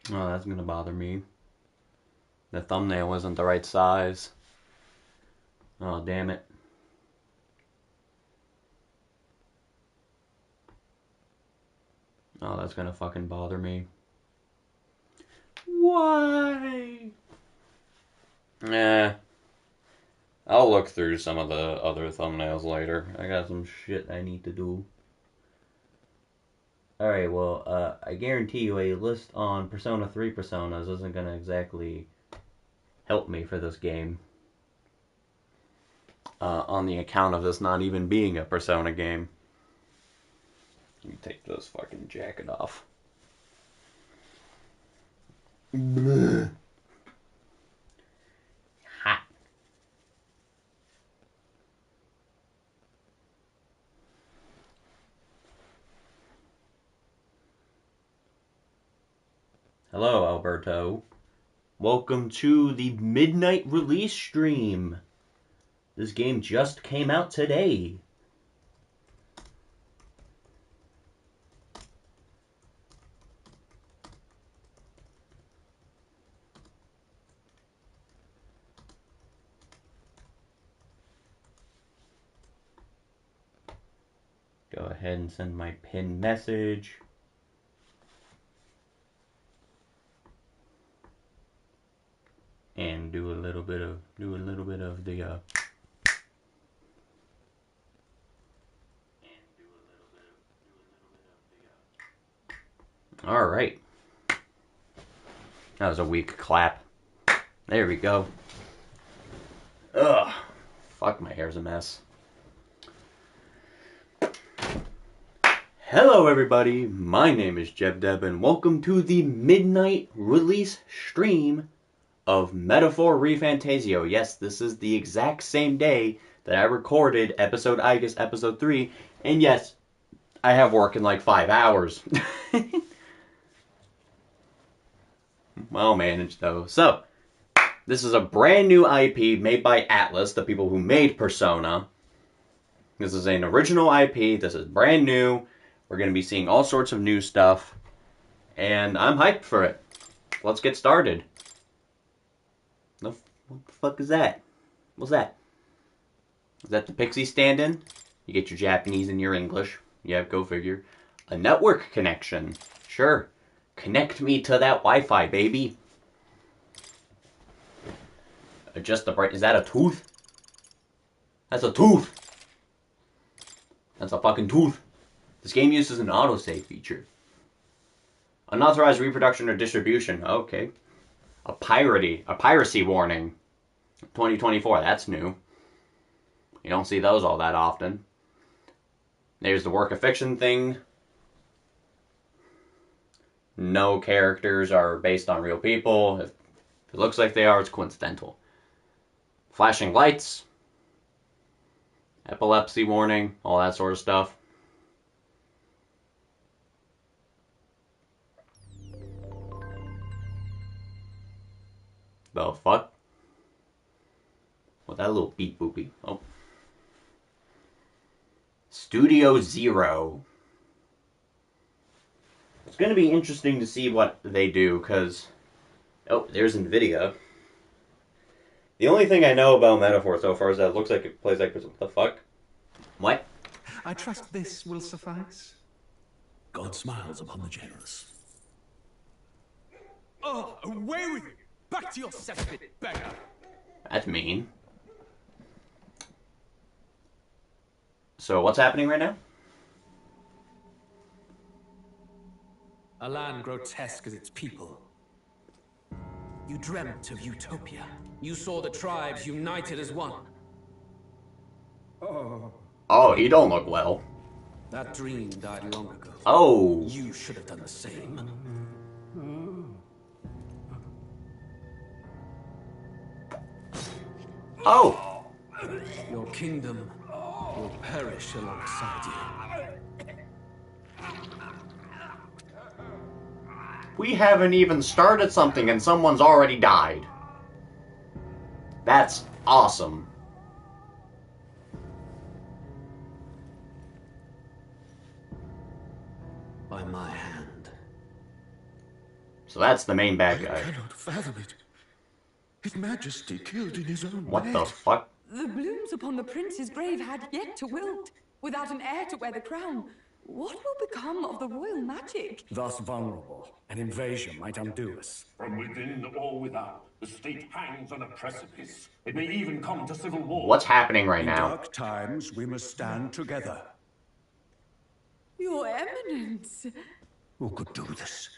Oh, that's gonna bother me. The thumbnail isn't the right size. Oh, damn it. Oh, that's gonna fucking bother me. Why? Eh. I'll look through some of the other thumbnails later. I got some shit I need to do. Alright, well, I guarantee you a list on Persona 3 personas isn't gonna exactly help me for this game. On the account of this not even being a Persona game. Let me take this fucking jacket off. Bleh. Hot. Hello, Alberto. Welcome to the midnight release stream. This game just came out today. Go ahead and send my pinned message. And do a little bit of the All right. That was a weak clap. There we go. Ugh. Fuck, my hair's a mess. Hello, everybody. My name is Jeb Deb, and welcome to the midnight release stream of Metaphor ReFantazio. Yes, this is the exact same day that I recorded episode, I guess, episode 3. And yes, I have work in like 5 hours. Well managed, though. So, this is a brand new IP made by Atlas, the people who made Persona. This is an original IP. This is brand new. We're going to be seeing all sorts of new stuff. And I'm hyped for it. Let's get started. What the fuck is that? What's that? Is that the Pixie stand-in? You get your Japanese and your English. Yeah, go figure. A network connection. Sure. Connect me to that Wi-Fi, baby. Adjust the bright. Is that a tooth? That's a tooth. That's a fucking tooth. This game uses an autosave feature. Unauthorized reproduction or distribution. Okay. A piracy warning. 2024. That's new. You don't see those all that often. There's the work of fiction thing. No characters are based on real people. If it looks like they are, it's coincidental. Flashing lights. Epilepsy warning. All that sort of stuff. The fuck? What, that little beep boopy? Oh. Studio Zero. It's going to be interesting to see what they do, because... Oh, there's NVIDIA. The only thing I know about Metaphor so far is that it looks like it plays like... What the fuck? What? I trust this will suffice. God smiles upon the generous. Oh, away with you! Back to your cesspit, beggar! That's mean. So, what's happening right now? A land grotesque as its people. You dreamt of utopia. You saw the tribes united as one. Oh, he don't look well. That dream died long ago. Oh. You should have done the same. Oh. Your kingdom will perish alongside you. We haven't even started something and someone's already died. That's awesome. By my hand. So that's the main bad guy. I cannot fathom it. His Majesty killed in his own What bed. the fuck? The blooms upon the prince's grave had yet to wilt. Without an heir to wear the crown, what will become of the royal magic? Thus vulnerable, an invasion might undo us. From within or without, the state hangs on a precipice. It may even come to civil war. What's happening right In now? dark times, we must stand together. Your Eminence. Who could do this?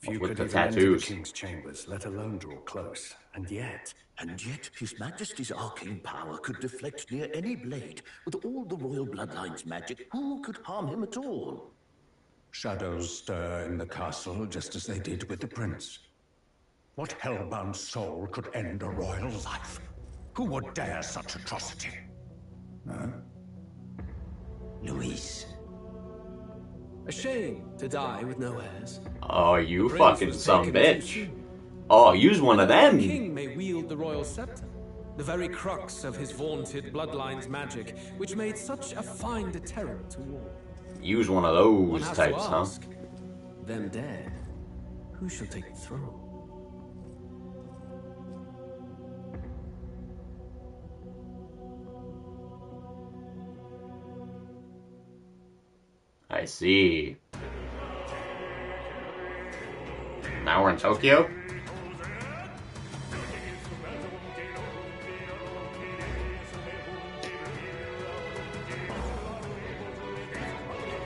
Few With could the even enter the tattoos. king's chambers, let alone draw close. And yet, His Majesty's arcane power could deflect near any blade. With all the royal bloodline's magic, who could harm him at all? shadows stir in the castle just as they did with the prince. What hellbound soul could end a royal life? Who would dare such atrocity? Luis. A shame to die with no heirs. Oh, you Prince fucking was some taken too bitch. soon. Oh, use one of The them. king may wield the royal scepter, the very crux of his vaunted bloodline's magic, which made such a fine deterrent to war. Use one of One those has types, to huh? ask, them dead, who shall take the throne? I see. Now we're in Tokyo?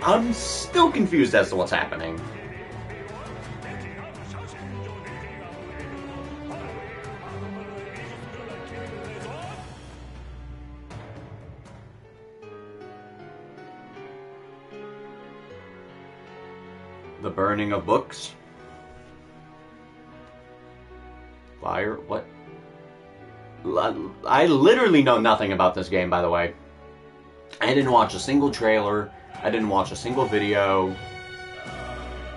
I'm still confused as to what's happening. The burning of books? Fire? What? I literally know nothing about this game, by the way. I didn't watch a single trailer. I didn't watch a single video.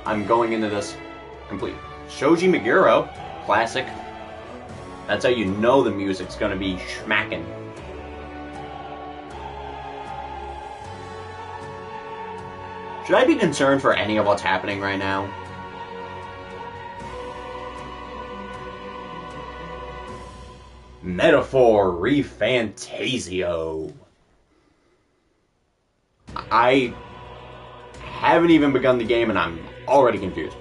I'm going into this complete. Shoji Meguro, classic. That's how you know the music's gonna be schmacking. Should I be concerned for any of what's happening right now? Metaphor ReFantazio. I haven't even begun the game and I'm already confused.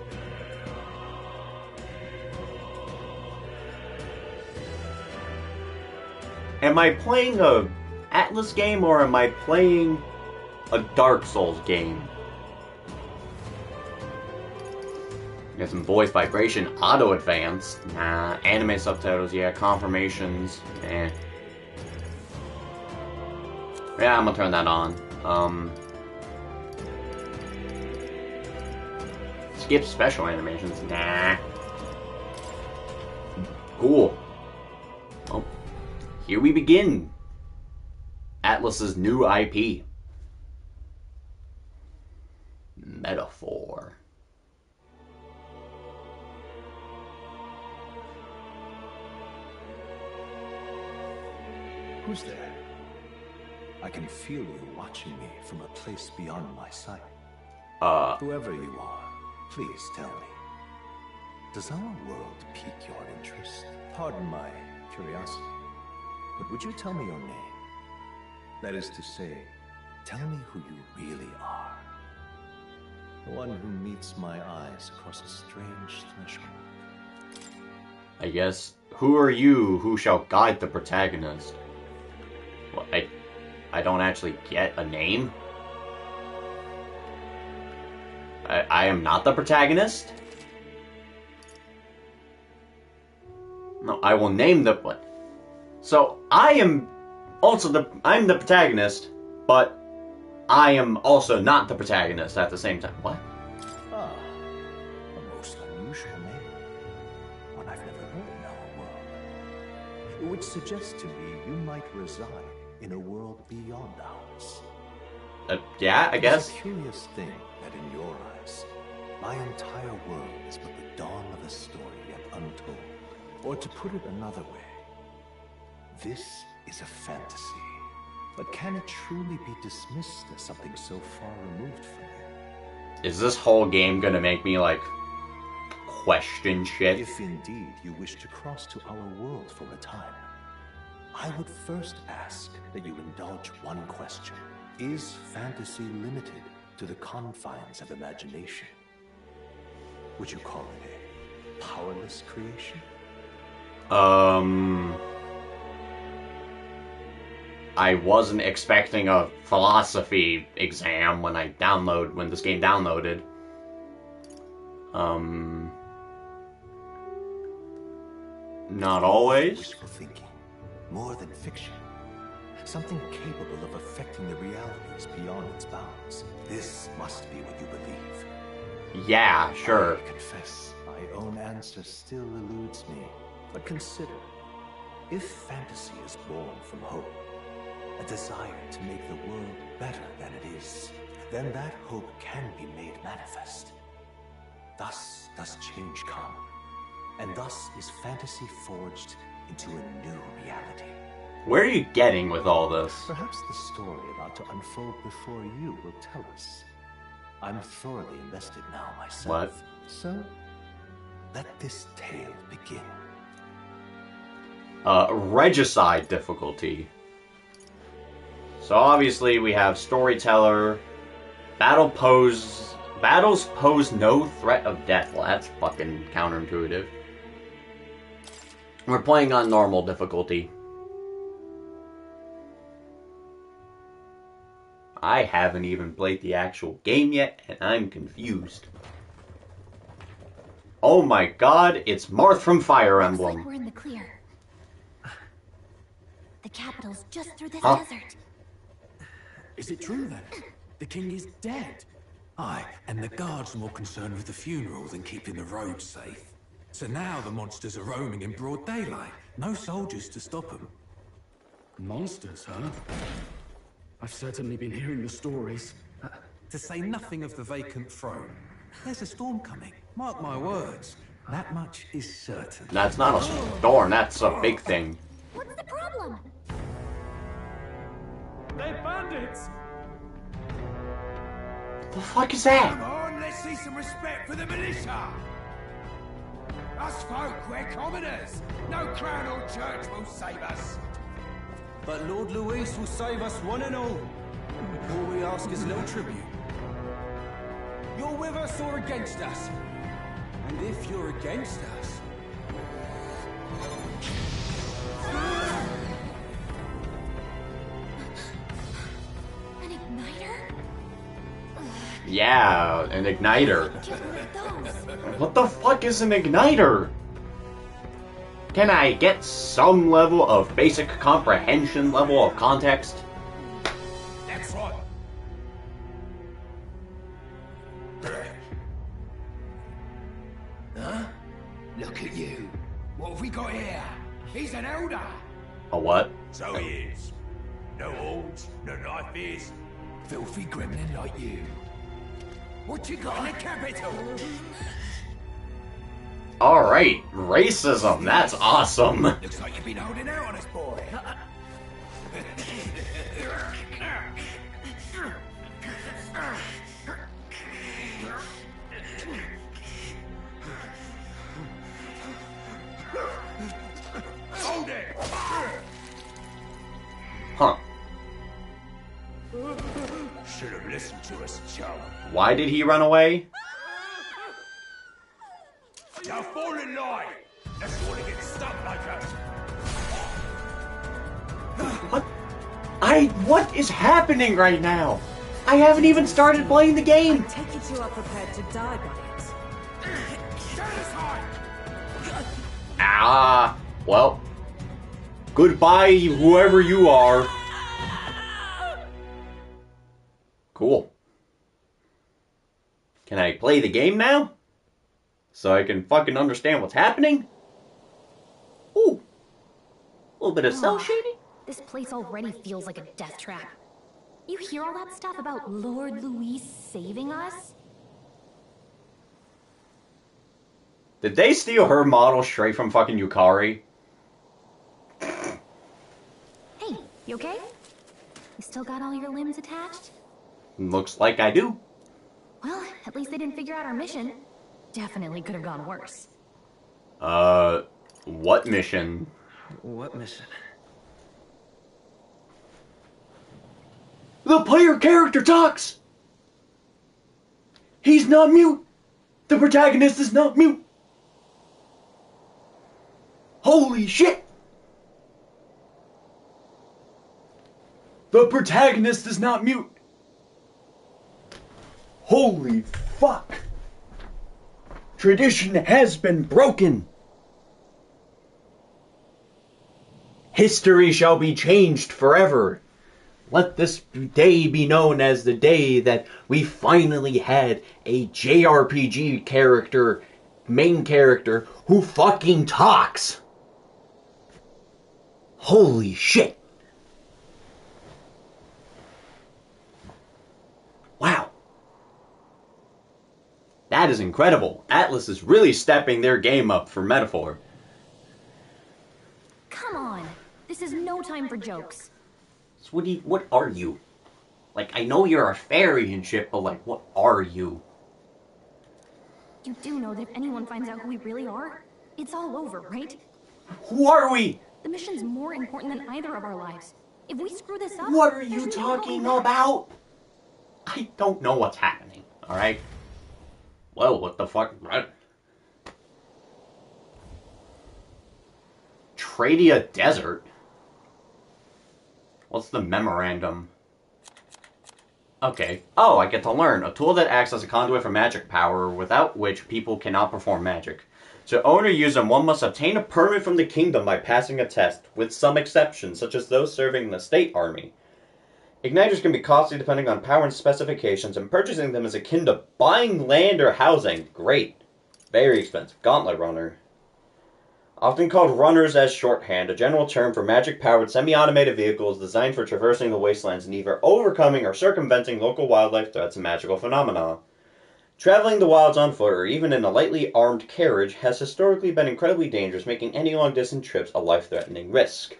Am I playing a Atlas game or am I playing a Dark Souls game? Got some voice vibration, auto advanced. Nah, anime subtitles, yeah, confirmations, eh. Yeah, I'm gonna turn that on. Skip special animations, nah. Cool. Well, here we begin. Atlas's new IP. Metaphor. Who's there? I can feel you watching me from a place beyond my sight. Whoever you are, please tell me. Does our world pique your interest? Pardon my curiosity, but would you tell me your name? That is to say, tell me who you really are. The one who meets my eyes across a strange threshold. I guess. Who are you who shall guide the protagonist? Well, I don't actually get a name. I am not the protagonist? No, I will name the what? So I am also I'm the protagonist, but I am also not the protagonist at the same time. What? Ah, a most unusual name. One I've never heard in our world. Which suggests to me you might reside in a world beyond ours. Yeah, I guess. It's a curious thing that in your eyes, my entire world is but the dawn of a story yet untold. Or to put it another way, this is a fantasy. But can it truly be dismissed as something so far removed from you? Is this whole game gonna make me like question shit. If indeed you wish to cross to our world for a time, I would first ask that you indulge one question. Is fantasy limited to the confines of imagination? Would you call it a powerless creation? I wasn't expecting a philosophy exam when this game downloaded. Not always. Wishful thinking, more than fiction. Something capable of affecting the realities beyond its bounds. This must be what you believe. Yeah, sure. I confess, my own answer still eludes me. But consider, if fantasy is born from hope, a desire to make the world better than it is, then that hope can be made manifest. Thus does change come, and thus is fantasy forged into a new reality. Where are you getting with all this? Perhaps the story about to unfold before you will tell us. I'm thoroughly invested now myself. What? So, let this tale begin. Regicide difficulty. So obviously we have storyteller, battles pose no threat of death. Well, that's fucking counterintuitive. We're playing on normal difficulty. I haven't even played the actual game yet, and I'm confused. Oh my god, it's Marth from Fire Emblem. Looks like we're in the clear. The capital's just through this desert. Is it true then? The king is dead? Aye, and the guards are more concerned with the funeral than keeping the roads safe. So now the monsters are roaming in broad daylight. No soldiers to stop them. Monsters, huh? I've certainly been hearing the stories. To say nothing of the vacant throne. There's a storm coming. Mark my words. That much is certain. That's not a storm, that's a big thing. What's the problem? They're bandits! The fuck is that? Come on, let's see some respect for the militia! Us folk, we're commoners! No crown or church will save us! But Lord Luis will save us one and all. All we ask is little tribute. You're with us or against us? And if you're against us... An igniter? Yeah, an igniter. Get rid of those. What the fuck is an igniter? Can I get some level of basic comprehension, level of context? That's right. Huh? Look at you. What have we got here? He's an elder. A what? So he is. No horns, no knife ears. Filthy gremlin like you. What you got in the capital? Alright, racism, that's awesome. Looks like you've been holding out on us, boy. Hold it! Huh. Should have listened to us, chum. Why did he run away? Now fall in line! Let's want to get stuck like us. What? What is happening right now? I haven't even started playing the game. I take it you are prepared to die, buddies. Ah, well. Goodbye, whoever you are. Cool. Can I play the game now? So I can fucking understand what's happening? Ooh. A little bit of cell shading. This place already feels like a death trap. You hear all that stuff about Lord Luis saving us? Did they steal her model straight from fucking Yukari? Hey, you okay? You still got all your limbs attached? Looks like I do. Well, at least they didn't figure out our mission. definitely could have gone worse. What mission? What mission? The player character talks! He's not mute! The protagonist is not mute! Holy shit! The protagonist is not mute! Holy fuck! Tradition has been broken! History shall be changed forever! Let this day be known as the day that we finally had a JRPG character, main character, who fucking talks! Holy shit! Wow. That is incredible. Atlas is really stepping their game up for Metaphor. Come on. This is no time for jokes. Sweetie, what are you? Like, I know you're a fairy and shit, but like, what are you? You do know that if anyone finds out who we really are, it's all over, right? Who are we? The mission's more important than either of our lives. If we screw this up... What are you talking about? I don't know what's happening, alright? Well, what the fuck? Tradia Desert? What's the memorandum? Okay. Oh, I get to learn. A tool that acts as a conduit for magic power, without which people cannot perform magic. To own or use them, one must obtain a permit from the kingdom by passing a test, with some exceptions, such as those serving in the state army. Igniters can be costly depending on power and specifications, and purchasing them is akin to buying land or housing. Great. Very expensive. Gauntlet Runner. Often called runners as shorthand, a general term for magic-powered semi-automated vehicles designed for traversing the wastelands and either overcoming or circumventing local wildlife threats and magical phenomena. Traveling the wilds on foot or even in a lightly armed carriage has historically been incredibly dangerous, making any long-distance trips a life-threatening risk.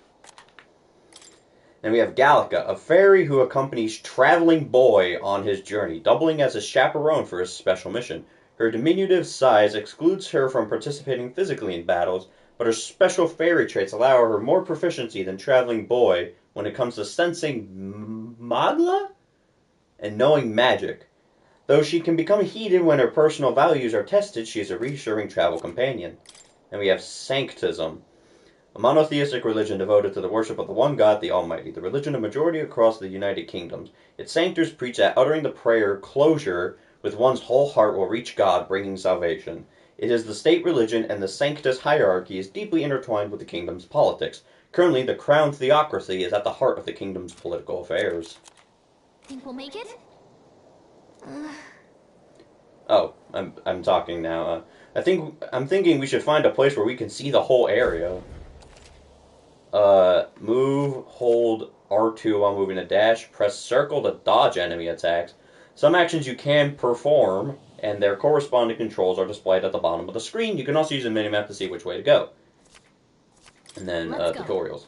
Then we have Gallica, a fairy who accompanies Traveling Boy on his journey, doubling as a chaperone for his special mission. Her diminutive size excludes her from participating physically in battles, but her special fairy traits allow her more proficiency than Traveling Boy when it comes to sensing magla and knowing magic. Though she can become heated when her personal values are tested, she is a reassuring travel companion. And we have Sanctism, a monotheistic religion devoted to the worship of the one God, the Almighty, the religion of majority across the United Kingdoms. Its sanctors preach that uttering the prayer closure with one's whole heart will reach God, bringing salvation. It is the state religion, and the Sanctus hierarchy is deeply intertwined with the kingdom's politics. Currently, the crown theocracy is at the heart of the kingdom's political affairs. Think we'll make it? Oh, I'm talking now. I'm thinking we should find a place where we can see the whole area. Move, hold R2 while moving a dash, press circle to dodge enemy attacks. Some actions you can perform, and their corresponding controls are displayed at the bottom of the screen. You can also use a minimap to see which way to go. And then, tutorials.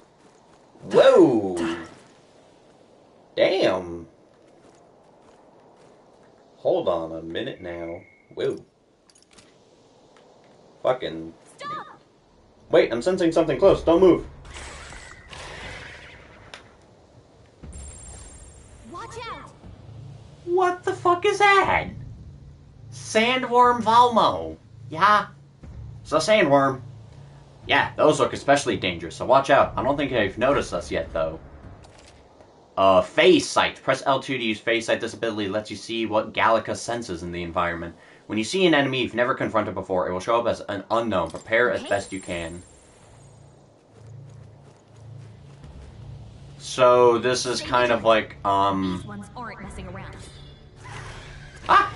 Whoa! Damn! Hold on a minute now. Whoa. Fucking... Stop! Wait, I'm sensing something close. Don't move. Watch out! What the fuck is that? Sandworm Valmo. Yeah. It's a sandworm. Yeah, those look especially dangerous, so watch out. I don't think they've noticed us yet, though. Phase Sight. Press L2 to use Phase Sight. This ability lets you see what Gallica senses in the environment. When you see an enemy you've never confronted before, it will show up as an unknown. Prepare as best you can. So, this is kind of like, These ones aren't messing around. Ah!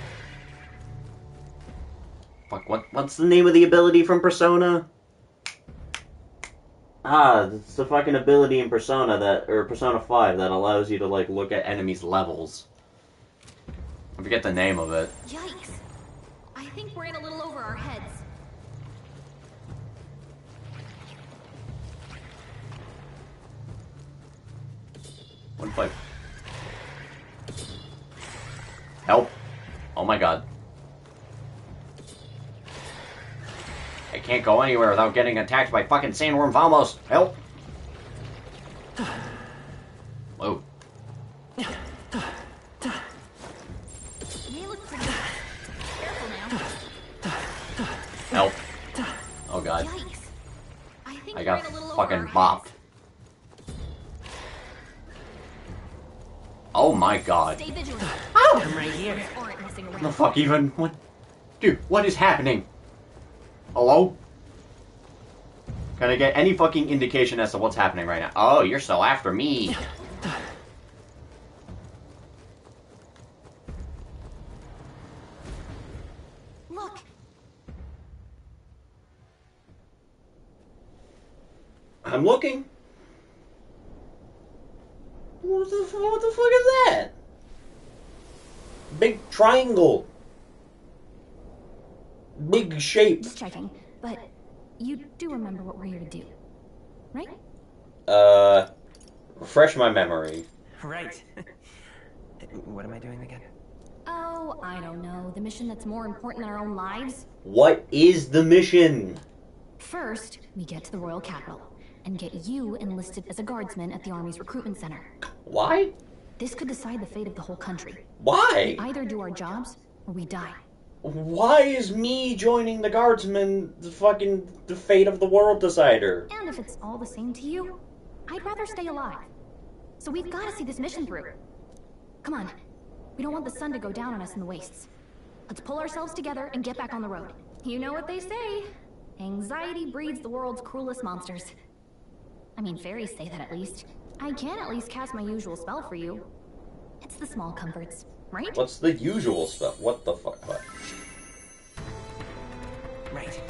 Fuck, what's the name of the ability from Persona? It's the fucking ability in Persona or Persona 5 that allows you to, like, look at enemies' levels. I forget the name of it. Yikes. I think we're in a little over our heads. One fight. Help. Oh my god. can't go anywhere without getting attacked by fucking sandworm Vamos. Help! Whoa. Help. Oh god. I got fucking bopped. Oh my god. Oh! I'm right here. What the fuck even? What? Dude, what is happening? Hello? Can I get any fucking indication as to what's happening right now? Oh, you're still after me. Look. I'm looking. What the fuck is that? Big triangle. Big shape. Just checking, but you do remember what we're here to do, right? Refresh my memory. Right. What am I doing again? Oh, I don't know. The mission that's more important than our own lives? What is the mission? First, we get to the royal capital and get you enlisted as a guardsman at the army's recruitment center. Why? This could decide the fate of the whole country. Why? We either do our jobs or we die. Why is me joining the guardsmen the fate of the world decider? And if it's all the same to you, I'd rather stay alive. So we've got to see this mission through. Come on. We don't want the sun to go down on us in the wastes. Let's pull ourselves together and get back on the road. You know what they say. Anxiety breeds the world's cruelest monsters. I mean, fairies say that at least. I can at least cast my usual spell for you. It's the small comforts, right? What's the usual stuff? What the fuck? What? Right.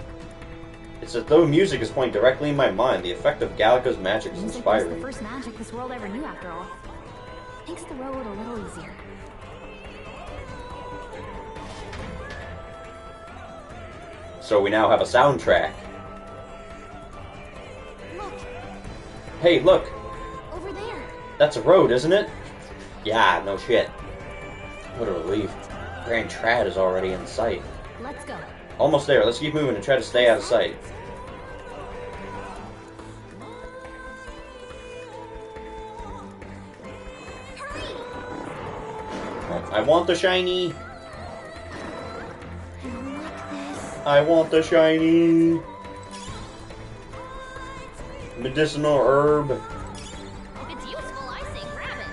It's as though music is playing directly in my mind. The effect of Gallica's magic is inspiring. It's the first magic this world ever knew, after all. Makes the road a little easier. So we now have a soundtrack. Look. Hey, look. Over there. That's a road, isn't it? Yeah, no shit. What a relief. Grand Trad is already in sight. Let's go. Almost there. Let's keep moving and try to stay out of sight. I want the shiny. I want the shiny. Medicinal herb. If it's useful, I say grab it.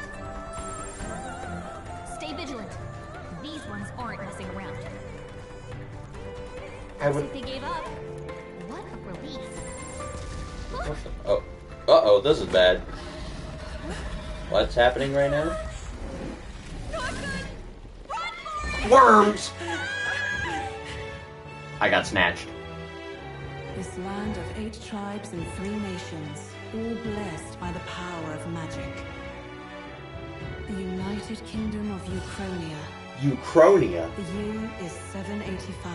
Stay vigilant. These ones aren't messing around. I would. They gave up. What a relief. Oh. Uh-oh, this is bad. What's happening right now? Worms! I got snatched. This land of 8 tribes and 3 nations, all blessed by the power of magic. The United Kingdom of Uchronia. Uchronia? The year is 785.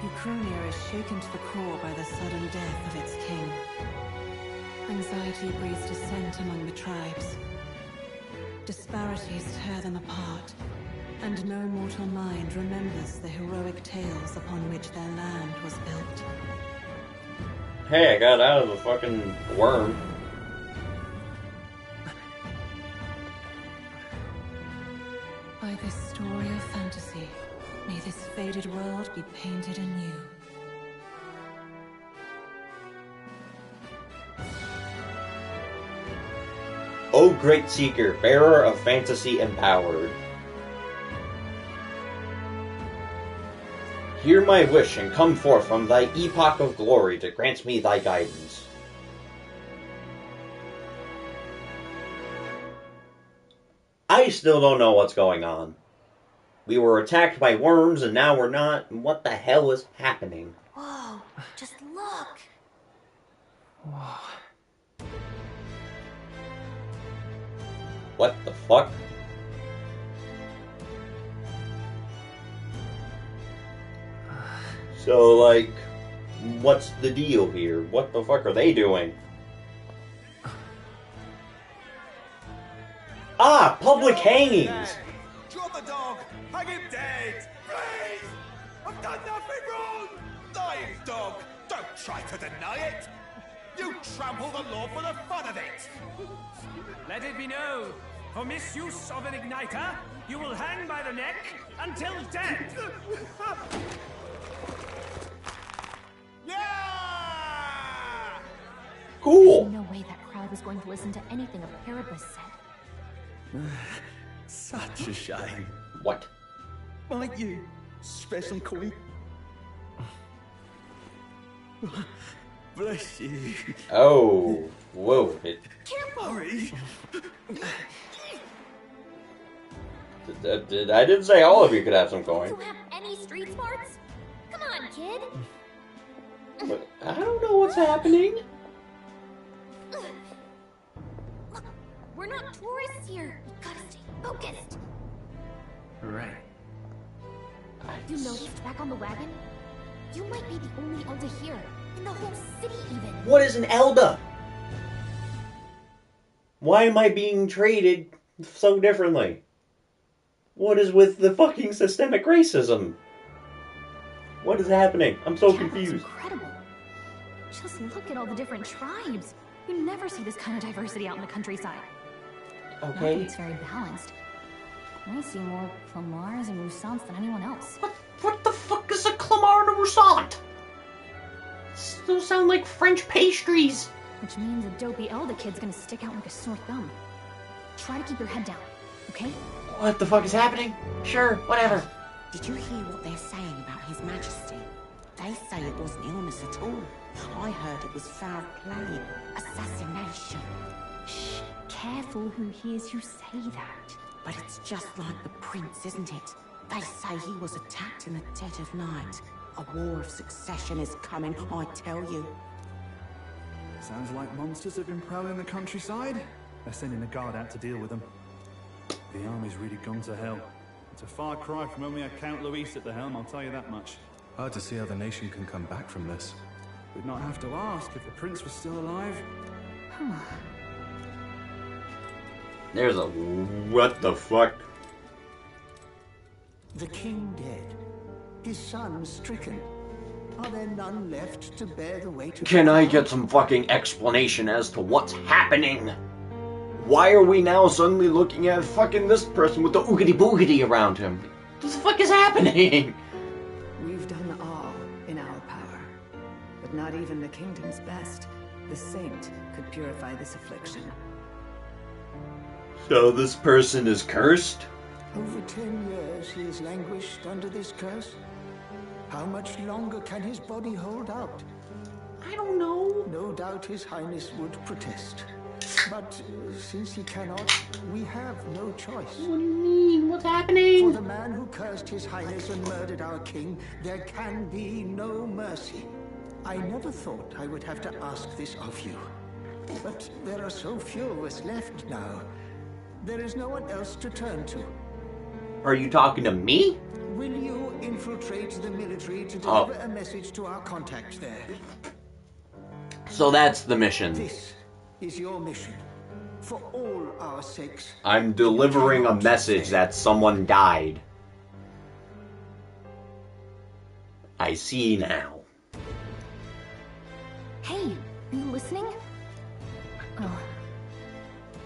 Uchronia is shaken to the core by the sudden death of its king. Anxiety breeds dissent among the tribes. Disparities tear them apart, and no mortal mind remembers the heroic tales upon which their land was built. Hey, I got out of the fucking worm. By this story of fantasy, may this faded world be painted anew. O great seeker, bearer of fantasy empowered. Hear my wish and come forth from thy epoch of glory to grant me thy guidance. I still don't know what's going on. We were attacked by worms and now we're not. What the hell is happening? Whoa, just look. Whoa. What the fuck? So, like, what's the deal here? What the fuck are they doing? Ah, public hangings! Drop the dog! Hang him dead! Please! I've done nothing wrong! Lying dog! Don't try to deny it! You trample the law for the fun of it! Let it be known, for misuse of an igniter, you will hang by the neck until death! Yeah! Cool. There's no way that crowd was going to listen to anything a Paribus said. Such a shame. What? Might you spare some coin? Bless you. Oh, whoa. Careful! I didn't say all of you could have some coin. You have any street smarts? Come on, kid. But I don't know what's happening. Look, we're not tourists here. We gotta stay focused. Right. You noticed back on the wagon? You might be the only Elder here. In the whole city, even. What is an Elda? Why am I being treated so differently? What is with the fucking systemic racism? What is happening? I'm so confused. Incredible. Just look at all the different tribes. You never see this kind of diversity out in the countryside. Not that it's very balanced. I see more Clamars and Roussants than anyone else. What the fuck is a Clamar and a Roussant? Those sound like French pastries. Which means a dopey Elda kid's gonna stick out like a sore thumb. Try to keep your head down, okay? What the fuck is happening? Sure, whatever. Did you hear what they're saying about His Majesty? They say it wasn't illness at all. I heard it was foul play, assassination. Shh, careful who hears you say that. But it's just like the prince, isn't it? They say he was attacked in the dead of night. A war of succession is coming, I tell you. Sounds like monsters have been prowling the countryside. They're sending a guard out to deal with them. The army's really gone to hell. It's a far cry from when we had Count Luis at the helm, I'll tell you that much. Hard to see how the nation can come back from this. We'd not have to ask if the prince was still alive. There's a what the fuck? The king dead. His son stricken. Are there none left to bear the weight of... Can I get some fucking explanation as to what's happening? Why are we now suddenly looking at fucking this person with the oogity boogity around him? What the fuck is happening? We've done all in our power, but not even the kingdom's best, the saint, could purify this affliction. So this person is cursed? Over 10 years he has languished under this curse. How much longer can his body hold out? I don't know. No doubt His Highness would protest. But since he cannot, we have no choice. What do you mean? What's happening? For the man who cursed His Highness and murdered our king, there can be no mercy. I never thought I would have to ask this of you. But there are so few of us left now. There is no one else to turn to. Are you talking to me? Will you infiltrate the military to deliver a message to our contacts there? So that's the mission. This is your mission. For all our sakes. I'm delivering a message that someone died. I see now. Hey, are you listening? Oh,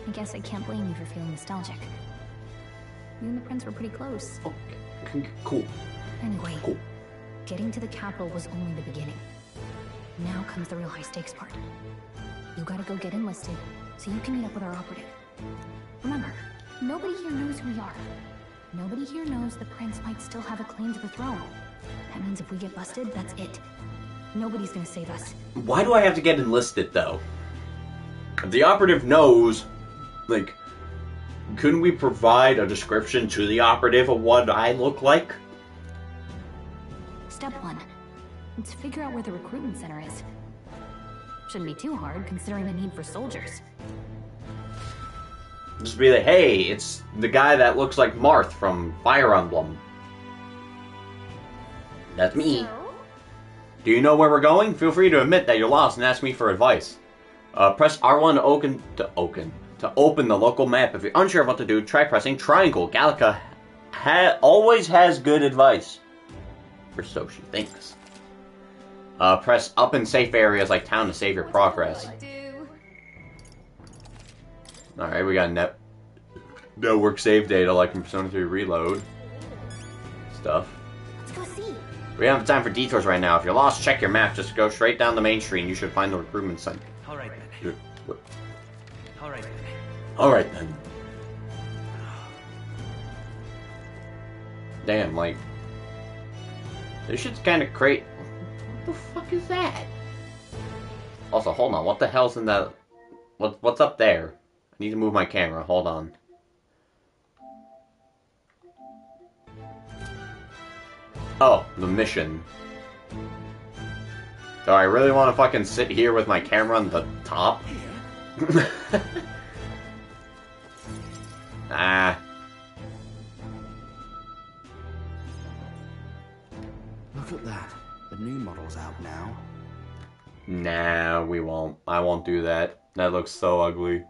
I guess I can't blame you for feeling nostalgic. You and the prince were pretty close. Okay, cool. Anyway, cool. Getting to the capital was only the beginning. Now comes the real high-stakes part. You gotta go get enlisted, so you can meet up with our operative. Remember, nobody here knows who we are. Nobody here knows the prince might still have a claim to the throne. That means if we get busted, that's it. Nobody's gonna save us. Why do I have to get enlisted, though? If the operative knows, like, couldn't we provide a description to the operative of what I look like? Step 1. Let's figure out where the recruitment center is. Shouldn't be too hard, considering the need for soldiers. Just be like, hey, it's the guy that looks like Marth from Fire Emblem. That's me. Do you know where we're going? Feel free to admit that you're lost and ask me for advice. Press R1 to open the local map. If you're unsure of what to do, try pressing triangle. Gallica always has good advice. Or so she thinks. Press up in safe areas like town to save your progress. Alright, we got network save data like in Persona 3 Reload. Stuff. Let's go see. We don't have time for detours right now. If you're lost, check your map. Just go straight down the main street and you should find the recruitment center. Alright then. Alright then. Alright then. Damn, like... This shit's kinda crazy. What the fuck is that? Also, hold on. What the hell's in that... What's up there? I need to move my camera. Hold on. Oh, the mission. Do I really want to fucking sit here with my camera on the top? Ah. Look at that. The new model's out now. Nah, we won't. I won't do that. That looks so ugly.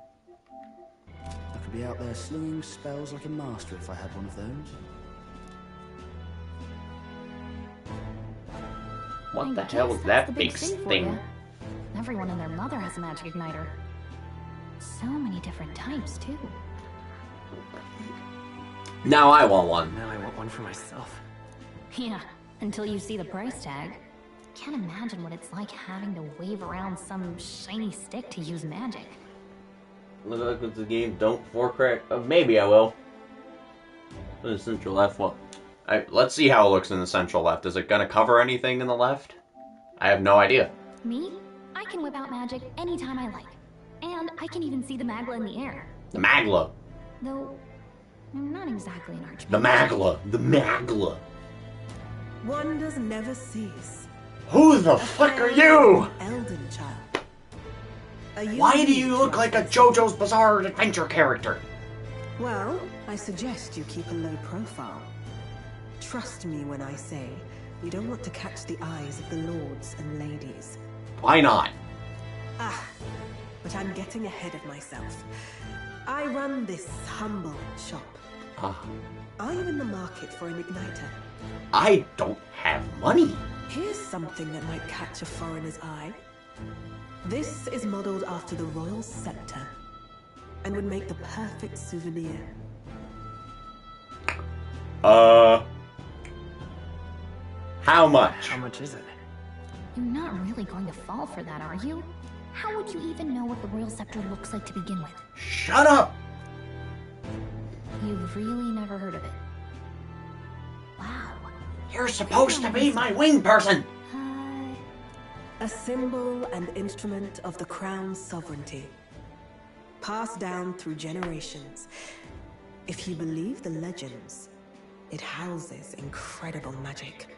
I could be out there slinging spells like a master if I had one of those. What the hell is that big thing? Everyone and their mother has a magic igniter. So many different types, too. Now I want one. Now I want one for myself. Yeah, until you see the price tag. Can't imagine what it's like having to wave around some shiny stick to use magic. Look at the game. Don't forecrack. Maybe I will. The central left one. Let's see how it looks in the central left. Is it gonna cover anything in the left? I have no idea. Me? I can whip out magic anytime I like. And I can even see the Magla in the air. The Magla. Though, I'm not exactly an archmage. The Magla. The Magla. Wonders never cease. Who the fuck are you? Elden child. Why do you look like a JoJo's Bizarre Adventure character? Well, I suggest you keep a low profile. Trust me when I say you don't want to catch the eyes of the lords and ladies. Why not? But I'm getting ahead of myself. I run this humble shop. Are you in the market for an igniter? I don't have money. Here's something that might catch a foreigner's eye. This is modeled after the royal scepter and would make the perfect souvenir. How much? How much is it? You're not really going to fall for that, are you? How would you even know what the royal scepter looks like to begin with? Shut up! You've really never heard of it. Wow. You're supposed to be my wing person! A symbol and instrument of the crown's sovereignty. Passed down through generations. If you believe the legends, it houses incredible magic.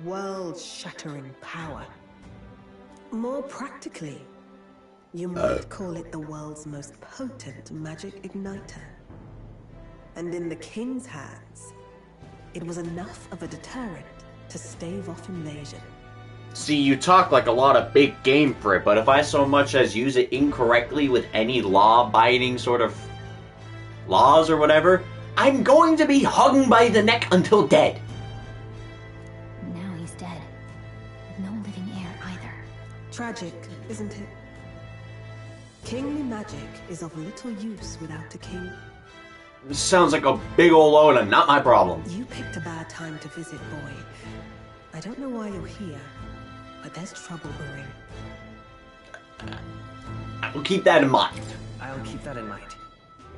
World-shattering power. More practically, you might call it the world's most potent magic igniter. And in the king's hands, it was enough of a deterrent to stave off invasion. See, you talk like a lot of big game for it, but if I so much as use it incorrectly with any law-abiding sort of laws or whatever, I'm going to be hung by the neck until dead. Now he's dead. With no living heir either. Tragic, isn't it? Kingly magic is of little use without a king. This sounds like a big ol' load and not my problem. You picked a bad time to visit, boy. I don't know why you're here, but there's trouble brewing. I will keep that in mind. I'll keep that in mind.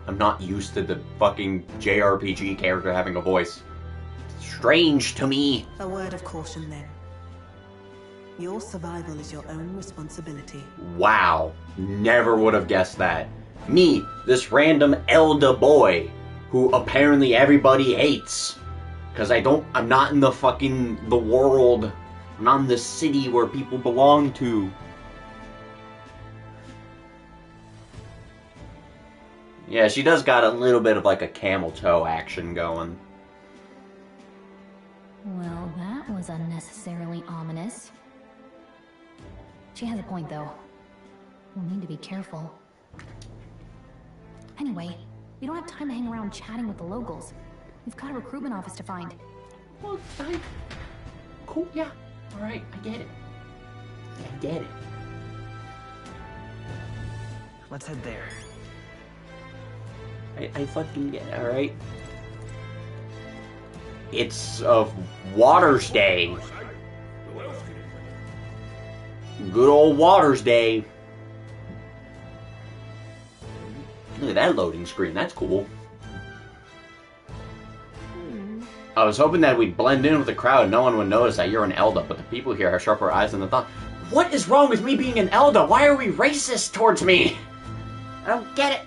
I'm not used to the fucking JRPG character having a voice. It's strange to me. A word of caution then. Your survival is your own responsibility. Wow. Never would have guessed that. Me, this random elder boy, who apparently everybody hates. Because I'm not in the world. I'm not in the city where people belong to. Yeah, she does got a little bit of like a camel toe action going. Well, that was unnecessarily ominous. She has a point, though. We'll need to be careful. Anyway, we don't have time to hang around chatting with the locals. We've got a recruitment office to find. Well, cool, yeah. Alright, I get it. I get it. Let's head there. I fucking get it, alright? It's a Waters Day. Good old Waters Day. Look at that loading screen, that's cool. I was hoping that we'd blend in with the crowd and no one would notice that you're an Elda, but the people here have sharper eyes than the thought. What is wrong with me being an Elda? Why are we racist towards me? I don't get it.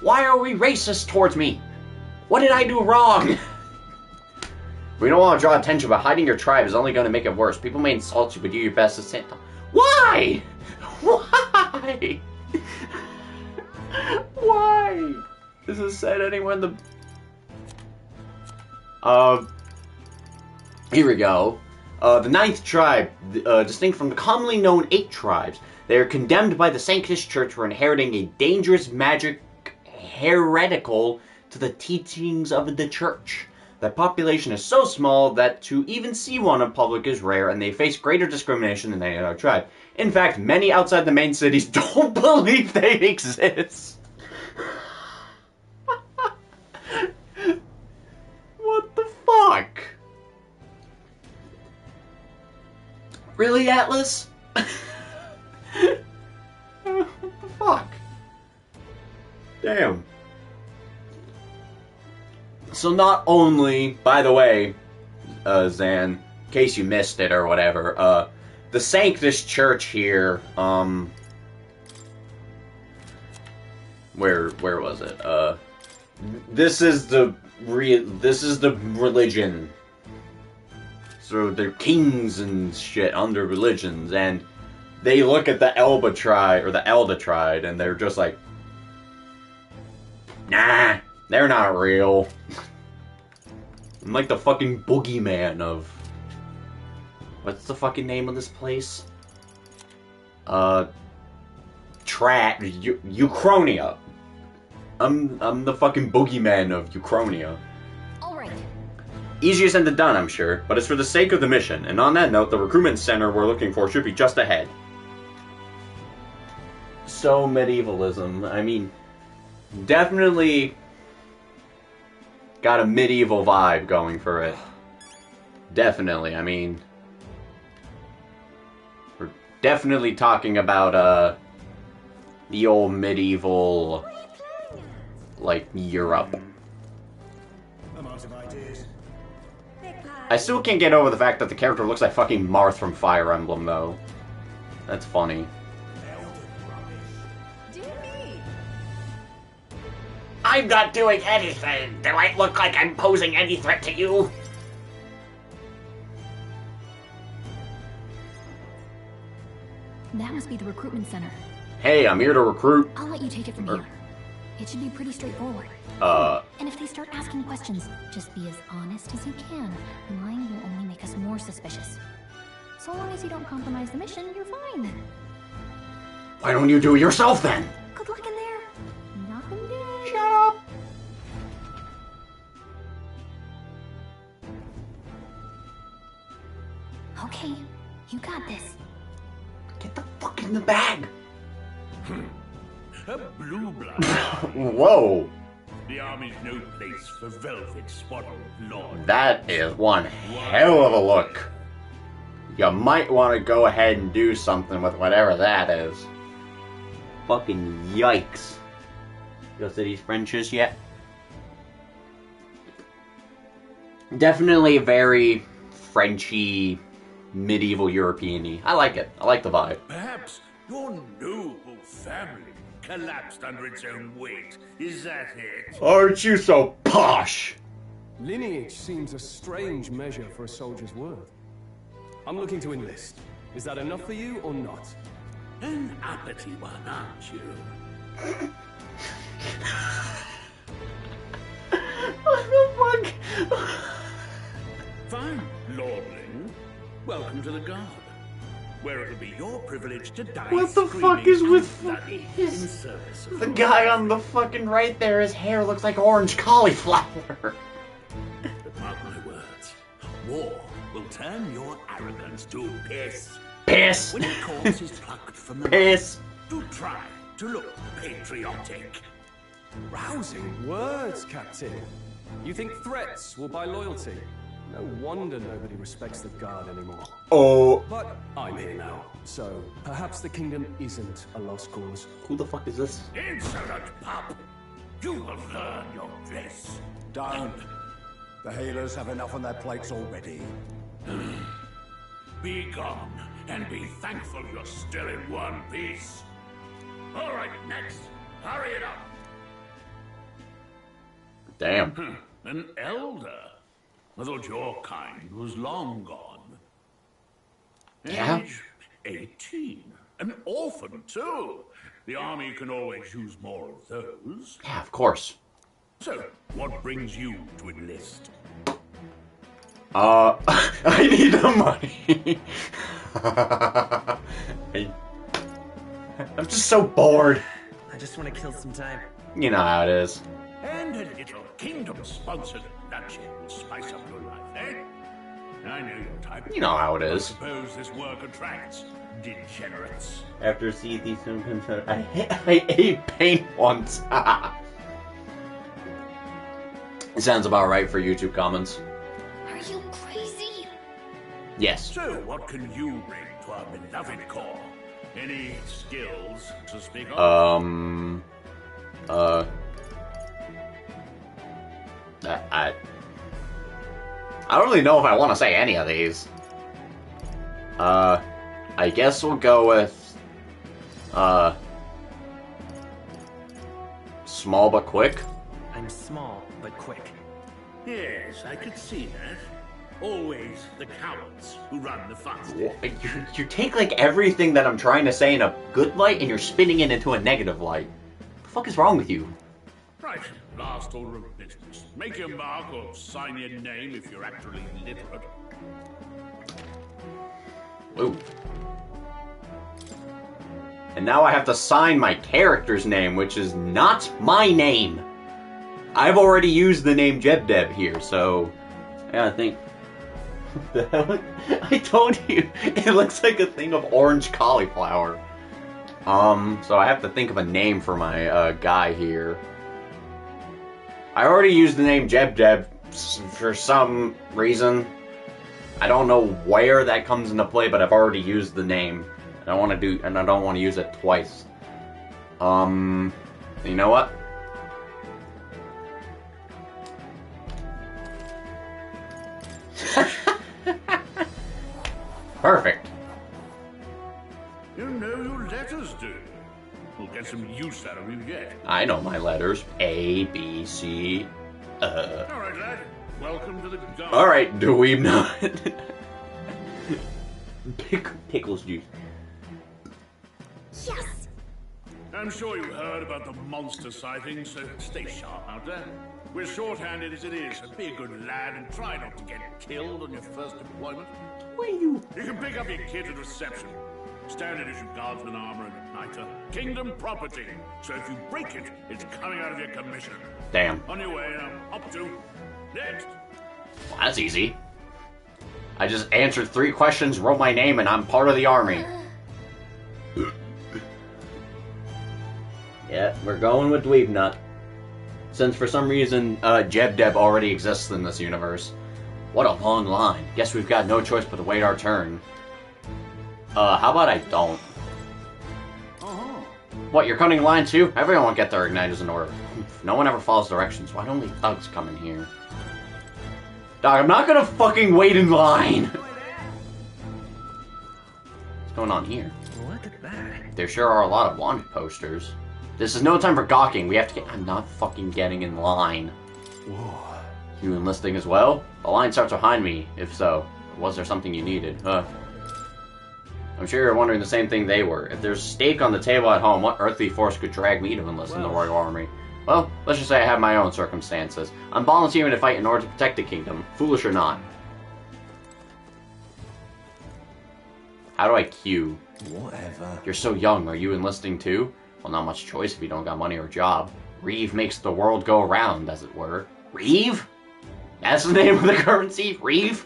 Why are we racist towards me? What did I do wrong? We don't want to draw attention, but hiding your tribe is only going to make it worse. People may insult you, but do your best to stand up. Why? Why? Why? This is said anyone the... Here we go. The 9th tribe, distinct from the commonly known 8 tribes. They are condemned by the Sanctus Church for inheriting a dangerous magic heretical to the teachings of the Church. Their population is so small that to even see one in public is rare, and they face greater discrimination than any other tribe. In fact, many outside the main cities don't believe they exist. What the fuck? Really, Atlas? What the fuck? Damn. So not only, by the way, Zan, in case you missed it or whatever, the Sanctus Church here, where was it? This is the religion. So they're kings and shit under religions, and they look at the Elba tribe, or the Elda tribe, and they're just like, nah, they're not real. I'm like the fucking boogeyman of... What's the fucking name of this place? Uchronia. I'm the fucking boogeyman of Uchronia. Alright. Easier said than done, I'm sure, but it's for the sake of the mission. And on that note, the recruitment center we're looking for should be just ahead. So medievalism. I mean, definitely got a medieval vibe going for it. Definitely. I mean, we're definitely talking about the old medieval, like, Europe. I still can't get over the fact that the character looks like fucking Marth from Fire Emblem, though. That's funny. I'm not doing anything! Do I look like I'm posing any threat to you? That must be the recruitment center. Hey, I'm here to recruit. I'll let you take it from here. It should be pretty straightforward. And if they start asking questions, just be as honest as you can. Lying will only make us more suspicious. So long as you don't compromise the mission, you're fine. Why don't you do it yourself, then? Good luck in there. Nothing dead. Shut up. Okay, you got this. Get the fuck in the bag. A blue blood. Whoa. The army's no place for velvet spotted lord. That is one hell of a look. You might want to go ahead and do something with whatever that is. Fucking yikes. Go to these Frenches yet? Definitely very Frenchy, medieval European-y. I like it. I like the vibe. Perhaps your noble family collapsed under its own weight. Is that it? Aren't you so posh? Lineage seems a strange measure for a soldier's worth. I'm looking to enlist. Is that enough for you or not? An uppity one, aren't you? What the fuck? Fine, lordling. Welcome to the guard, where it'll be your privilege to die. What the fuck is with in service of the guy on the fucking right there? His hair looks like orange cauliflower. But mark my words, war will turn your arrogance to piss. Piss! When your corpse is plucked from the Piss! do try to look patriotic. Rousing words, Captain. You think threats will buy loyalty? No wonder nobody respects the Guard anymore. Oh. But I'm here now, so perhaps the kingdom isn't a lost cause. Who the fuck is this? Insolent pup! You will learn your place. Don't. The healers have enough on their plates already. Be gone, and be thankful you're still in one piece. All right, next. Hurry it up. Damn. An elder. I thought your kind was long gone. Yeah? Age 18. An orphan, too. The army can always use more of those. Yeah, of course. So, what brings you to enlist? I need the money. I'm just so bored. I just want to kill some time. You know how it is. And a little kingdom-sponsored nudging will spice up your life, eh? I know your type. You know how it is. I suppose this work attracts degenerates. After see these symptoms, I ate paint once. It sounds about right for YouTube comments. Are you crazy? Yes. So, what can you bring to our beloved corps? Any skills to speak of? I don't really know if I want to say any of these. I guess we'll go with, small but quick. I'm small, but quick. Yes, I could see that. Always the cowards who run the fastest. You take, like, everything that I'm trying to say in a good light and you're spinning it into a negative light. What the fuck is wrong with you? Right, last order of business. Make your mark or sign your name if you're actually literate. Ooh. And now I have to sign my character's name, which is not my name. I've already used the name Jebdeb here, so yeah, I think. The hell? I told you, it looks like a thing of orange cauliflower. So I have to think of a name for my guy here. I already used the name Jebdeb for some reason. I don't know where that comes into play, but I've already used the name. I don't want to use it twice. You know what? Perfect. You know your letters do. We'll get some use out of you yet. I know my letters. A, B, C, All right, lad. Welcome to the Guard. All right, do we not? Pickles juice. Yes! I'm sure you heard about the monster sightings, so stay sharp out there. We're short-handed as it is, so be a good lad and try not to get killed on your first deployment. You can pick up your kit at reception. Standard issue guardsman armor and igniter. Kingdom property. So if you break it, it's coming out of your commission. Damn. On your way now. Up to. Next. Well, that's easy. I just answered 3 questions, wrote my name, and I'm part of the army. Yeah, we're going with Dweebnut. Since for some reason, Jebdeb already exists in this universe. What a long line. Guess we've got no choice but to wait our turn. How about I don't? What, you're cutting line too? Everyone will get their igniters in order. No one ever follows directions. Why don't we thugs come in here? Dog, I'm not gonna fucking wait in line! What's going on here? Look at that. There sure are a lot of wanted posters. This is no time for gawking. We have to get... I'm not fucking getting in line. Whoa. You enlisting as well? The line starts behind me. If so, was there something you needed? I'm sure you're wondering the same thing they were. If there's a stake on the table at home, what earthly force could drag me to enlist in the Royal Army? Well, let's just say I have my own circumstances. I'm volunteering to fight in order to protect the kingdom, foolish or not. How do I queue? Whatever. You're so young, are you enlisting too? Well, not much choice if you don't got money or a job. Reeve makes the world go round, as it were. Reeve? That's the name of the currency? Reeve?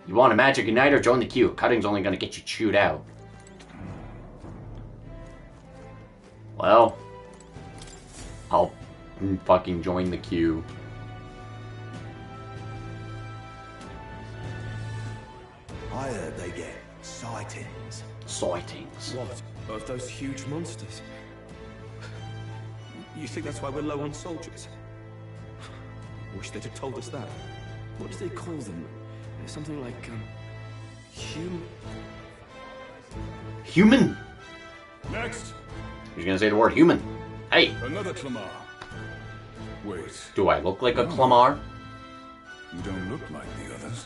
You want a magic igniter? Join the queue. Cutting's only gonna get you chewed out. Well, I'll fucking join the queue. I heard they get sightings. Sightings? What? Of those huge monsters? You think that's why we're low on soldiers? Wish they'd have told us that. What do they call them? Something like, Human? Next. He's gonna say the word human. Hey! Another Clamar. Wait. Do I look like a Clamar? You don't look like the others.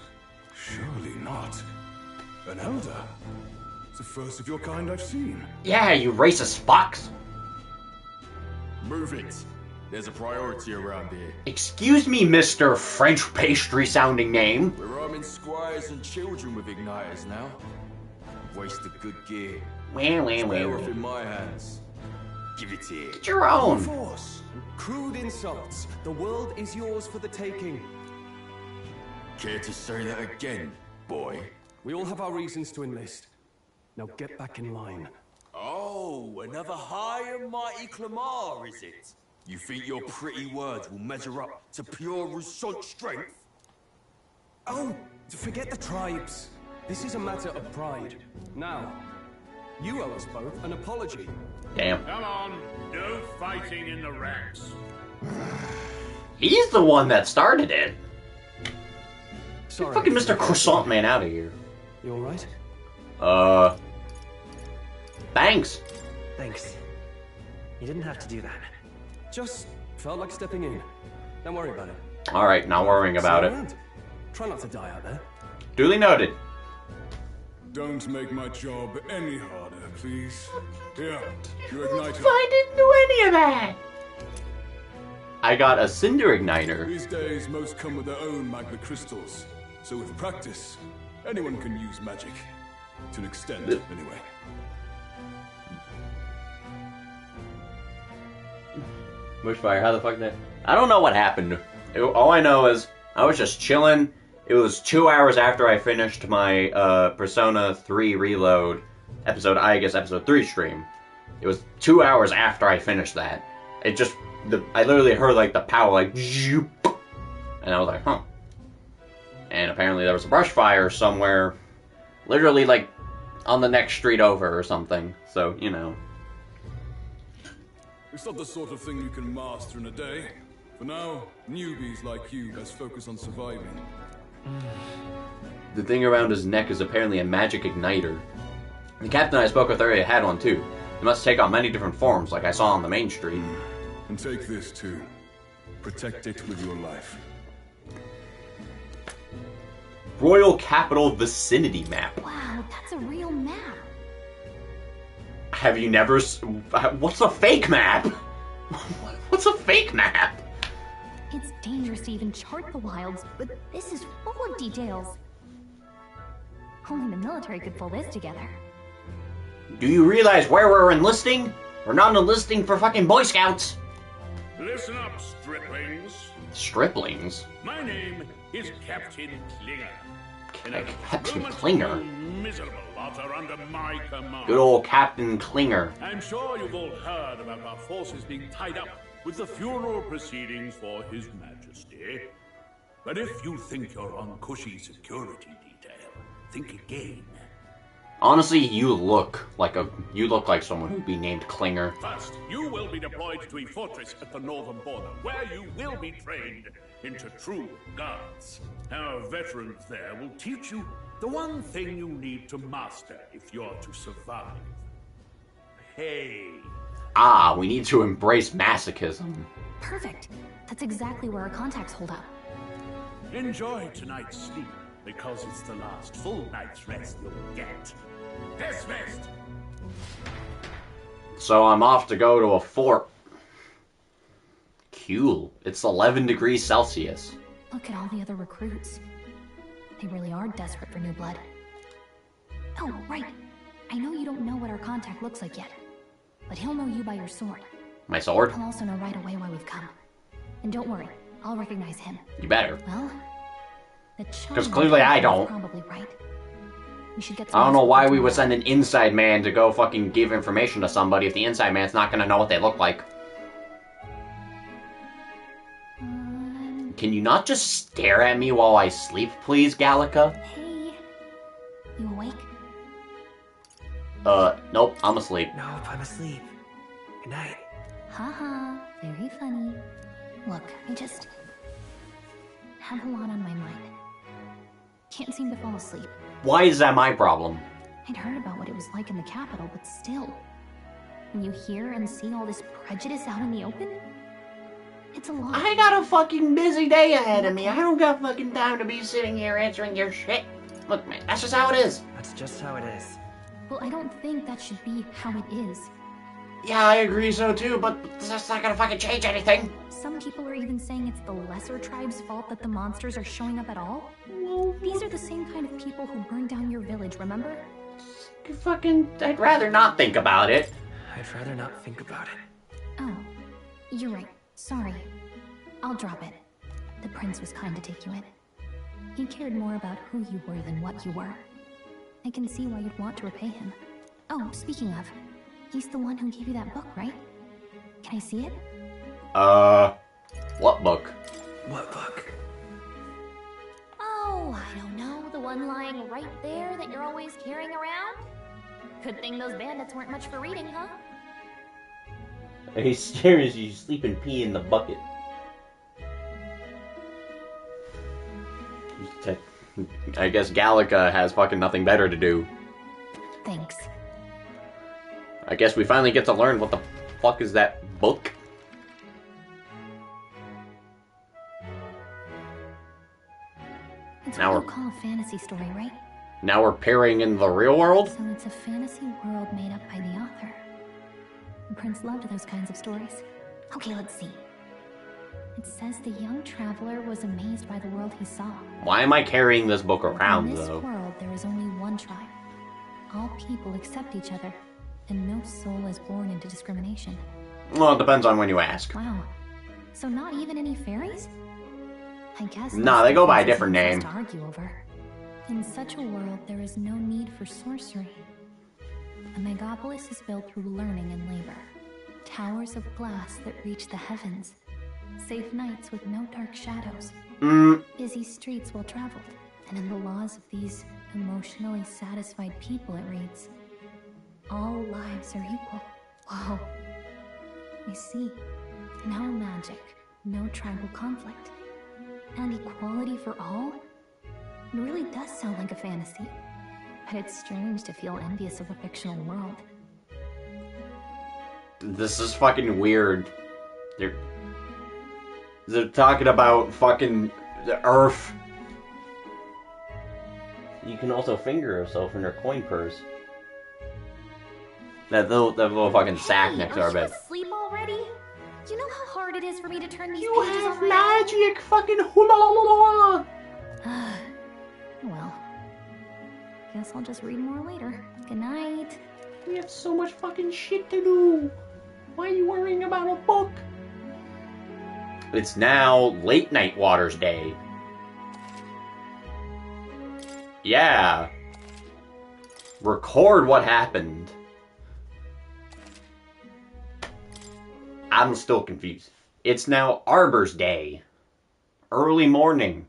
Surely not. An elder. It's the first of your kind I've seen. Yeah, you racist fox! Move it. There's a priority around here. Excuse me, Mr. French pastry-sounding name. We're arming squires and children with igniters now. Wasted good gear. Better off in my hands. Give it here. Get your own. Force. Crude insults. The world is yours for the taking. Care to say that again, boy? We all have our reasons to enlist. Now get back in line. Oh, another high and mighty Clamar, is it? You think your pretty words will measure up to pure Rousseau strength? Oh, forget the tribes. This is a matter of pride. Now, you owe us both an apology. Damn. Come on, no fighting in the ranks. He's the one that started it. Sorry. Fucking Mr. Croissant Man out of here. You alright? Thanks. Thanks. You didn't have to do that. Just felt like stepping in. Don't worry about it. Alright, not worrying about it. Around. Try not to die out there. Duly noted. Don't make my job any harder, please. Here, you igniter. I didn't do any of that. I got a cinder igniter. These days, most come with their own magma crystals. So with practice, anyone can use magic. To an extent, anyway. Bushfire, how the fuck that? I don't know what happened. All I know is I was just chilling. It was 2 hours after I finished my Persona 3 Reload episode 3 stream. It was 2 hours after I finished that. It just, I literally heard like the power like, zoop, and I was like, huh. And apparently there was a brush fire somewhere, literally like on the next street over or something. So, you know. It's not the sort of thing you can master in a day. For now, newbies like you best focus on surviving. The thing around his neck is apparently a magic igniter. The captain I spoke with earlier had one too. It must take on many different forms, like I saw on the main street. And take this too. Protect it with your life. Royal Capital Vicinity Map. Wow, that's a real map. Have you never... What's a fake map? What's a fake map? It's dangerous to even chart the wilds, but this is full of details. Only the military could pull this together. Do you realize where we're enlisting? We're not enlisting for fucking Boy Scouts. Listen up, striplings. Striplings? My name is Captain Klinger. Captain Klinger? Miserable lot are under my command. Good old Captain Klinger. I'm sure you've all heard about our forces being tied up with the funeral proceedings for His Majesty. But if you think you're on cushy security detail, think again. Honestly, you look like someone who'd be named Klinger. First, you will be deployed to a fortress at the northern border, where you will be trained into true guards. Our veterans there will teach you the one thing you need to master if you're to survive. Pain. Ah, we need to embrace masochism. Perfect. That's exactly where our contacts hold up. Enjoy tonight's sleep, because it's the last full night's rest you'll get. Dismissed! So I'm off to go to a fort. Cool. It's 11 degrees Celsius. Look at all the other recruits. They really are desperate for new blood. Oh, right. I know you don't know what our contact looks like yet, but he'll know you by your sword. My sword? He'll also know right away why we've come. And don't worry, I'll recognize him. You better. Well, Because clearly I don't. Probably right. We should get I don't know why we would send an inside man to go fucking give information to somebody if the inside man's not gonna know what they look like. Can you not just stare at me while I sleep, please, Gallica? Hey. You awake? Nope, I'm asleep. Nope, I'm asleep. Good night. Haha, very funny. Look, I just have a lot on my mind. Can't seem to fall asleep. Why is that my problem? I'd heard about what it was like in the capital, but still. When you hear and see all this prejudice out in the open, it's a lot. I got a fucking busy day ahead of me. I don't got fucking time to be sitting here answering your shit. Look, man, that's just how it is. That's just how it is. Well, I don't think that should be how it is. Yeah, I agree so too, but that's not gonna fucking change anything. Some people are even saying it's the lesser tribe's fault that the monsters are showing up at all. These are the same kind of people who burned down your village, remember? I'd rather not think about it. I'd rather not think about it. Oh, you're right. Sorry. I'll drop it. The prince was kind to take you in. He cared more about who you were than what you were. I can see why you'd want to repay him. Oh, speaking of, he's the one who gave you that book, right? Can I see it? What book? What book? Oh, I don't know. The one lying right there that you're always carrying around? Good thing those bandits weren't much for reading, huh? He stares you sleep and pee in the bucket. I guess Gallica has fucking nothing better to do. Thanks. I guess we finally get to learn what the fuck is that book. It's Now what you call a fantasy story, right? Now we're peering in the real world? So it's a fantasy world made up by the author. The prince loved those kinds of stories. Okay, let's see. It says the young traveler was amazed by the world he saw. Why am I carrying this book around, In this though? world, there is only one tribe. All people accept each other, and no soul is born into discrimination. Well, it depends on when you ask. Wow. So not even any fairies? I guess. Nah, they go by a different name. To argue over. In such a world, there is no need for sorcery. A megapolis is built through learning and labor. Towers of glass that reach the heavens. Safe nights with no dark shadows. Busy streets well traveled. And in the laws of these emotionally satisfied people, it reads, all lives are equal. Whoa. You see, no magic, no tribal conflict. And equality for all? It really does sound like a fantasy. But it's strange to feel envious of a fictional world. This is fucking weird. They're talking about fucking the Earth. You can also finger yourself in your coin purse. That little fucking sack next to our bed. Asleep already? You know how hard it is for me to turn these You pages have around? magic, fucking hula. Well, guess I'll just read more later. Good night. We have so much fucking shit to do. Why are you worrying about a book? It's now Late Night Waters Day. Yeah. Record what happened. I'm still confused. It's now Arbor's Day. Early morning.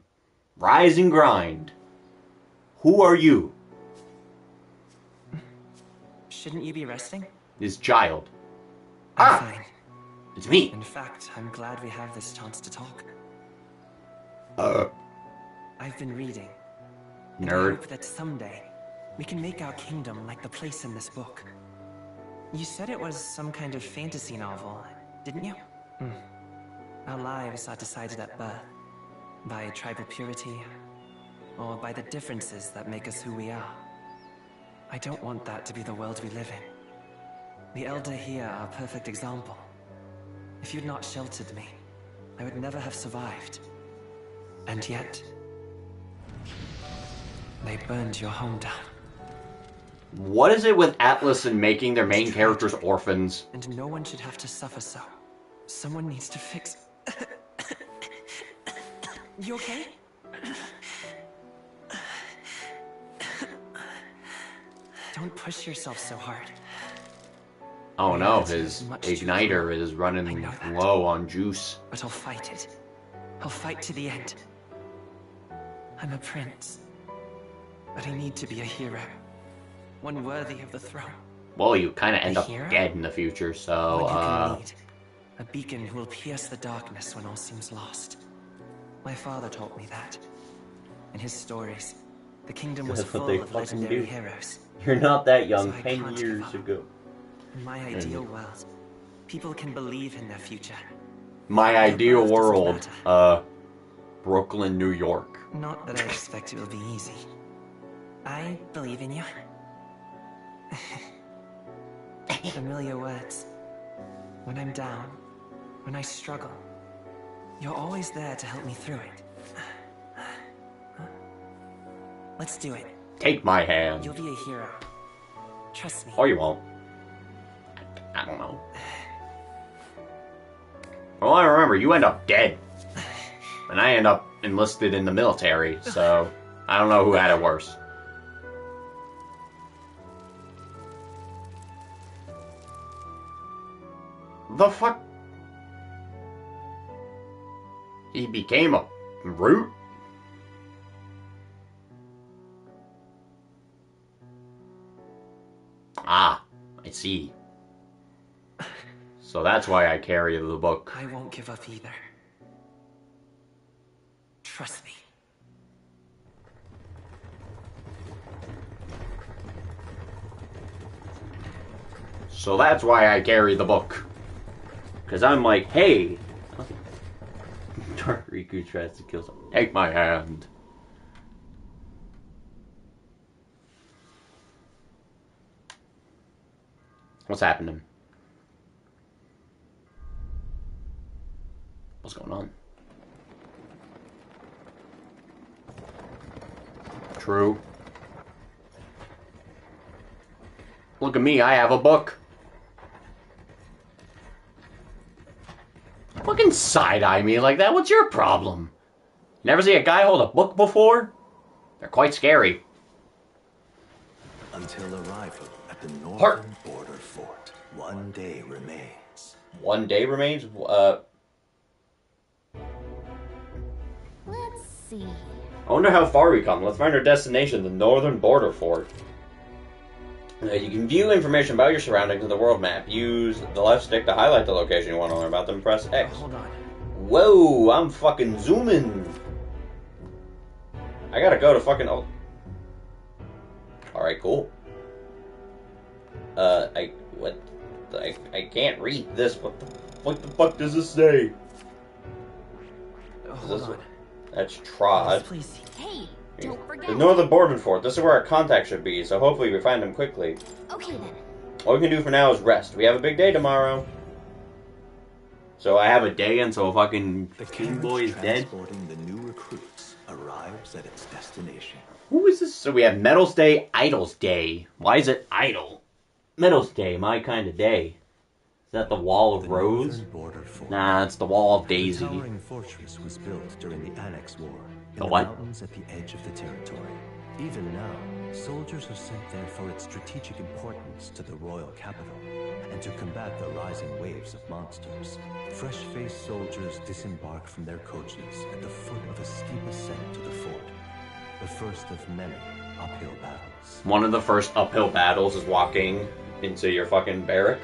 Rise and grind. Who are you? Shouldn't you be resting? This child. I'm fine. It's me. In fact, I'm glad we have this chance to talk. I've been reading. And I Nerd. hope that someday we can make our kingdom like the place in this book. You said it was some kind of fantasy novel, didn't you? Our lives are decided at birth. By tribal purity, or by the differences that make us who we are. I don't want that to be the world we live in. The Elder here are a perfect example. If you'd not sheltered me, I would never have survived. And yet, they burned your home down. What is it with Atlas and making their main characters orphans? And no one should have to suffer so. Someone needs to fix... You okay? Don't push yourself so hard. Oh no, his igniter is running low on juice. But I'll fight it. I'll fight to the end. I'm a prince. But I need to be a hero. One worthy of the throne. Well, you kind of end up hero? dead in the future, One so, who can lead. A beacon who will pierce the darkness when all seems lost. My father taught me that. In his stories, the kingdom was That's what full they of fucking legendary do. heroes. You're not that young, So I 10 can't years give up. ago. In my ideal world, people can believe in their future. My ideal world, Brooklyn, New York. Not that I expect it will be easy. I believe in you. Familiar words. When I'm down, when I struggle, you're always there to help me through it. Let's do it. Take my hand. You'll be a hero. Trust me. Or you won't. I don't know. Well, I remember, you end up dead. And I end up enlisted in the military, so I don't know who had it worse. The fuck? He became a root? Ah, I see. So that's why I carry the book. I won't give up either. Trust me. So that's why I carry the book. Because I'm like, hey, Dark Riku tries to kill someone. Take my hand. What's happening? What's going on? True. Look at me, I have a book. Fucking side-eye me like that, what's your problem? Never see a guy hold a book before? They're quite scary. Until arrival at the northern border fort, one day remains. One day remains? Let's see. I wonder how far we come. Let's find our destination, the northern border fort. You can view information about your surroundings in the world map. Use the left stick to highlight the location you want to learn about, then press X. Hold on. Whoa, I'm fucking zooming. I gotta go to fucking... Oh. Alright, cool. I can't read this. What the fuck does this say? Hold on. That's Trod. Please. Hey, don't forget. The northern border fort. This is where our contact should be, so hopefully we find him quickly. Okay then. All we can do for now is rest. We have a big day tomorrow. So I have a day until fucking King Boy is dead. Transporting the new recruits arrives at its destination. Who is this? So we have Metals Day, Idols Day. Why is it idle? Metals Day, my kind of day. Is that the Wall of Rose? Nah, it's the Wall of Daisy. The towering fortress was built during the Annex War in The the what? mountains at the edge of the territory. Even now, soldiers are sent there for its strategic importance to the royal capital and to combat the rising waves of monsters. Fresh-faced soldiers disembark from their coaches at the foot of a steep ascent to the fort, the first of many uphill battles. One of the first uphill battles is walking into your fucking barrack.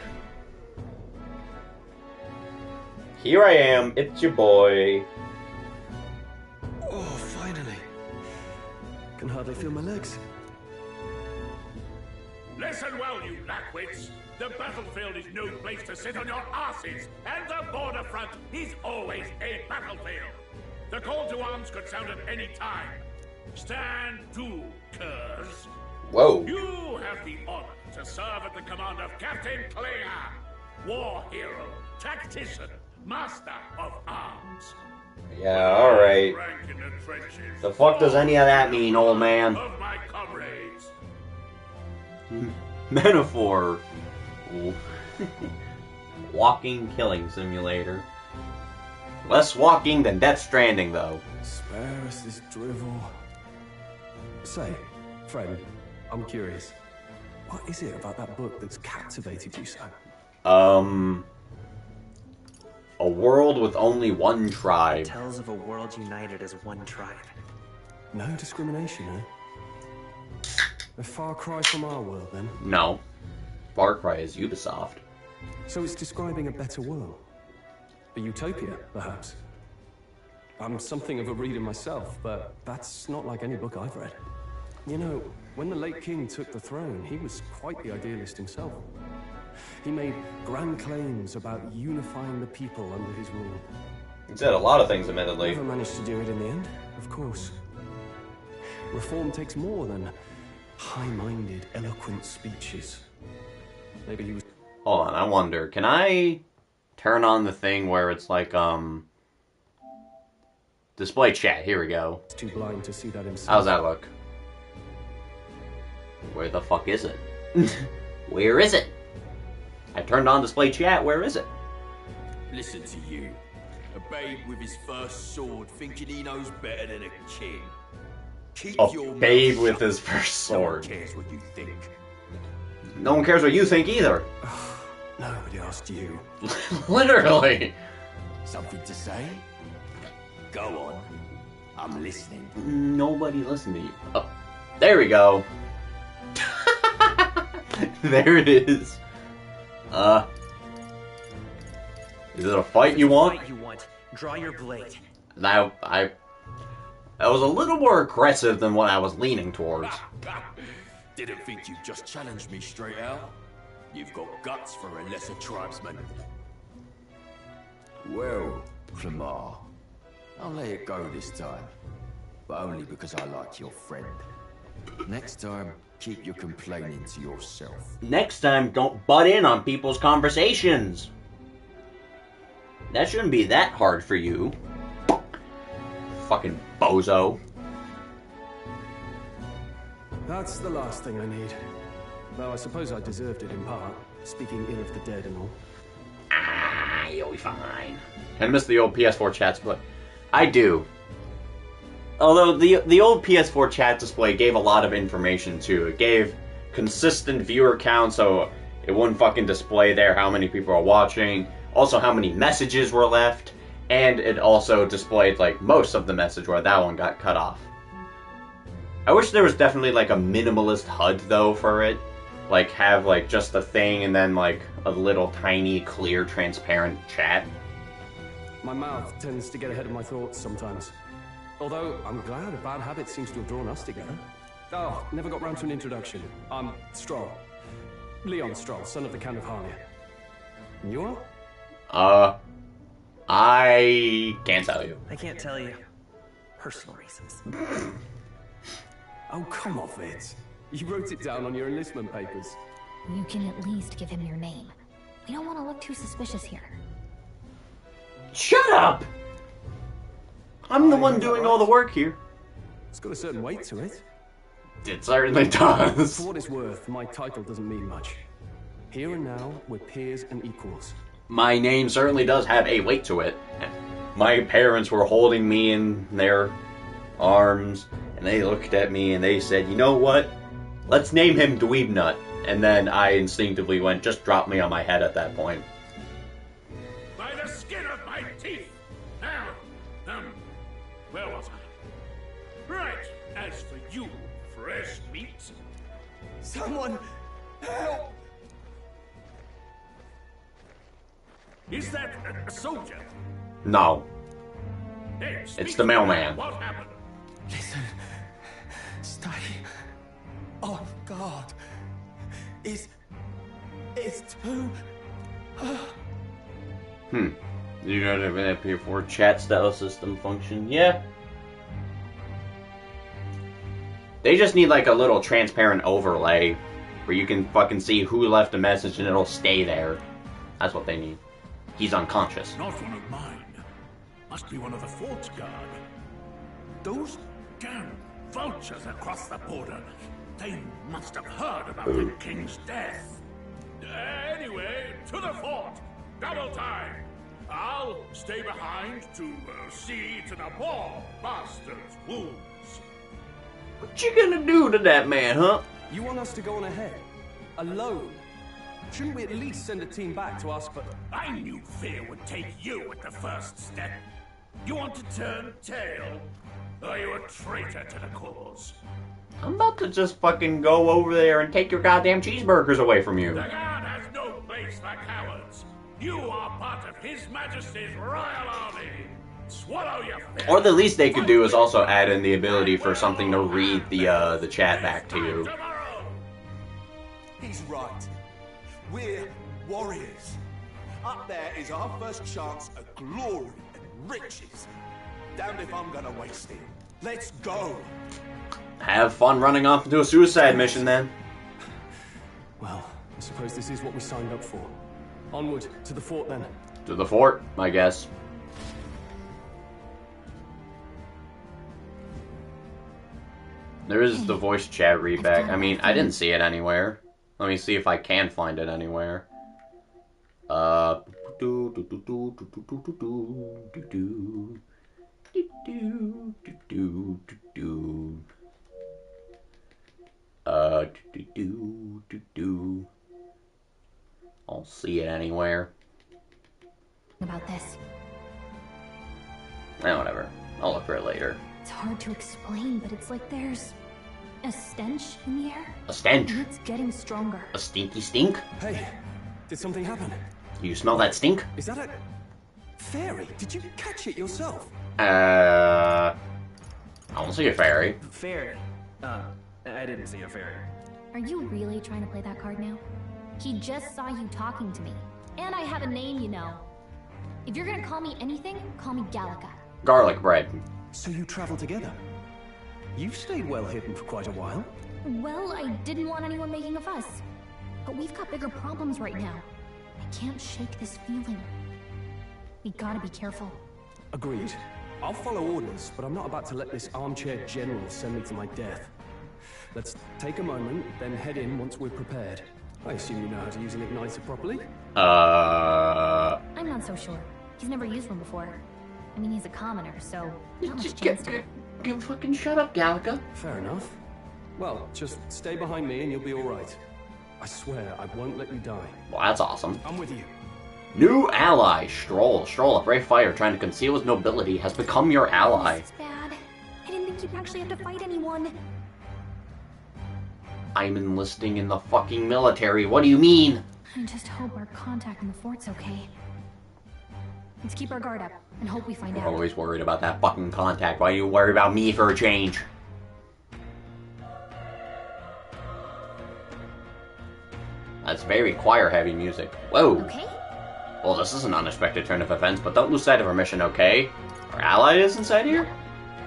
Here I am, it's your boy. Oh, finally. Can hardly feel my legs. Listen well, you lackwits. The battlefield is no place to sit on your asses, and the border front is always a battlefield. The call to arms could sound at any time. Stand to, curs. Whoa. You have the honor to serve at the command of Captain Clear, war hero, tactician, master of arms. Yeah, alright. Rank in the trenches. The fuck does any of that mean, old man? Of my comrades. Metaphor. Ooh. Walking killing simulator. Less walking than Death Stranding, though. Spare us this drivel. Say, friend, I'm curious. What is it about that book that's captivated you so? A world with only one tribe. It tells of a world united as one tribe. No discrimination, eh? A far cry from our world, then? No. Far Cry is Ubisoft. So it's describing a better world. A utopia, perhaps. I'm something of a reader myself, but that's not like any book I've read. You know, when the late king took the throne, he was quite the idealist himself. He made grand claims about unifying the people under his rule. He said a lot of things, admittedly. Never managed to do it in the end, of course. Reform takes more than high-minded, eloquent speeches. Maybe he was... Hold on, I wonder, can I turn on the thing where it's like, display chat? Here we go. Too blind to see that himself. How's that look? Where the fuck is it? Where is it? I turned on display chat, where is it? Listen to you. A babe with his first sword thinking he knows better than a king. Keep your babe mouth with shut. his first sword. No one cares what you think. No one cares what you think either. Nobody asked you. Literally. Something to say? Go on. I'm listening. Nobody listened to you. Oh, there we go. There it is. Is it a fight you want? Fight you want. Draw your blade. Now, that was a little more aggressive than what I was leaning towards. Didn't think you'd just challenge me straight out. You've got guts for a lesser tribesman. Well, Clemar, I'll let it go this time. But only because I like your friend. Next time, keep your complaining to yourself. Next time, don't butt in on people's conversations. That shouldn't be that hard for you. Fucking bozo. That's the last thing I need. Though I suppose I deserved it in part, speaking ill of the dead and all. Ah, you'll be fine. I miss the old PS4 chats, but I do. Although the old PS4 chat display gave a lot of information too. It gave consistent viewer count, so it wouldn't fucking display there how many people are watching. Also how many messages were left. And it also displayed like most of the message where that one got cut off. I wish there was definitely like a minimalist HUD though for it. Like have like just a thing and then like a little tiny clear transparent chat. My mouth tends to get ahead of my thoughts sometimes. Although, I'm glad a bad habit seems to have drawn us together. Oh, never got round to an introduction. I'm Stroll. Leon Stroll, son of the Count of Harlia. And you are? I can't tell you. I can't tell you. Personal reasons. Oh, come off it. You wrote it down on your enlistment papers. You can at least give him your name. We don't want to look too suspicious here. Shut up! I'm the one doing all the work here. It's got a certain weight to it. It certainly does. For what it's worth, my title doesn't mean much. Here and now, we're peers and equals. My name certainly does have a weight to it. My parents were holding me in their arms, and they looked at me and they said, you know what? Let's name him Dweebnut. And then I instinctively went, just drop me on my head at that point. By the skin of my teeth! Now, where was I? Right, as for you, fresh meat. Someone help! Is that a soldier? No. Hey, It's the mailman. What happened? Listen. Stay on guard. It's too... You know have an PS4 chat style system function? Yeah. They just need like a little transparent overlay where you can fucking see who left a message and it'll stay there. That's what they need. He's unconscious. Not one of mine. Must be one of the fort guard. Those damn vultures across the border. They must have heard about the king's death. Anyway, to the fort. Double time. I'll stay behind to see to the poor bastard's wounds. What you gonna do to that man, huh? You want us to go on ahead? alone. Shouldn't we at least send a team back to ask for... I knew fear would take you at the first step. You want to turn tail? Are you a traitor to the cause? I'm about to just fucking go over there and take your goddamn cheeseburgers away from you. The guard has no place for cowards. You are part of His Majesty's Royal Army. Swallow your fear. Or the least they could do is also add in the ability for something to read the chat back to you. He's right. We're warriors. Up there is our first chance at glory and riches. Damned if I'm gonna waste it. Let's go. Have fun running off into a suicide mission then. Well, I suppose this is what we signed up for. Onward, to the fort then. To the fort, I guess. There is the voice chat readback. I mean, I didn't see it anywhere. Let me see if I can find it anywhere. I'll see it anywhere. About this. Whatever. I'll look for it later. It's hard to explain, but it's like there's a stench in the air. A stench? And it's getting stronger. A stinky stink? Hey, did something happen? You smell that stink? Is that a fairy? Did you catch it yourself? I don't see a fairy. Fairy? I didn't see a fairy. Are you really trying to play that card now? He just saw you talking to me. And I have a name, you know. If you're gonna call me anything, call me Gallica. Garlic bread. So you travel together? You've stayed well hidden for quite a while. Well, I didn't want anyone making a fuss. But we've got bigger problems right now. I can't shake this feeling. We gotta be careful. Agreed. I'll follow orders, but I'm not about to let this armchair general send me to my death. Let's take a moment, then head in once we're prepared. I assume you know how to use an igniter properly? I'm not so sure. He's never used one before. I mean, he's a commoner, so not much chance to... fucking shut up, Gallica. Fair enough. Well, just stay behind me and you'll be alright. I swear, I won't let you die. Well, that's awesome. I'm with you. New ally, Stroll. Stroll, a brave fighter trying to conceal his nobility, has become your ally. This is bad. I didn't think you'd actually have to fight anyone. I'm enlisting in the fucking military. What do you mean? I just hope our contact in the fort's okay. Let's keep our guard up and hope we find out. I'm always worried about that fucking contact. Why do you worry about me for a change? That's very choir-heavy music. Whoa. Okay. Well, this is an unexpected turn of events, but don't lose sight of our mission, okay? Our ally is inside here?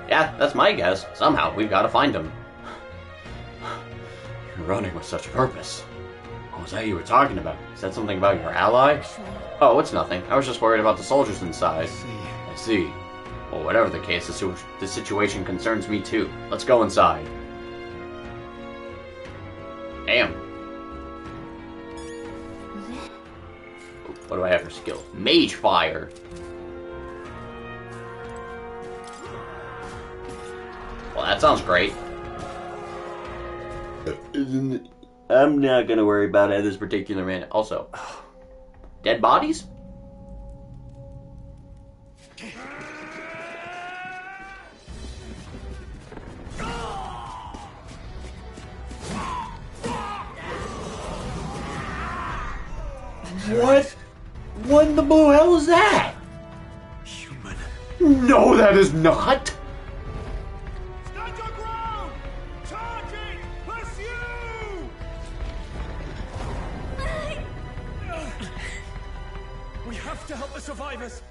Yeah, that's my guess. Somehow, we've got to find him. You're running with such purpose. What was that you were talking about? You said something about your ally? Oh, it's nothing. I was just worried about the soldiers inside. I see. Well, whatever the case, the situation concerns me too. Let's go inside. Damn. What do I have for skill? Mage Fire. Well, that sounds great. I'm not gonna worry about it at this particular minute. Also, dead bodies? What? What in the blue hell is that? Human. No, that is not. Stand your ground! Charging! Pursue! We have to help the survivors.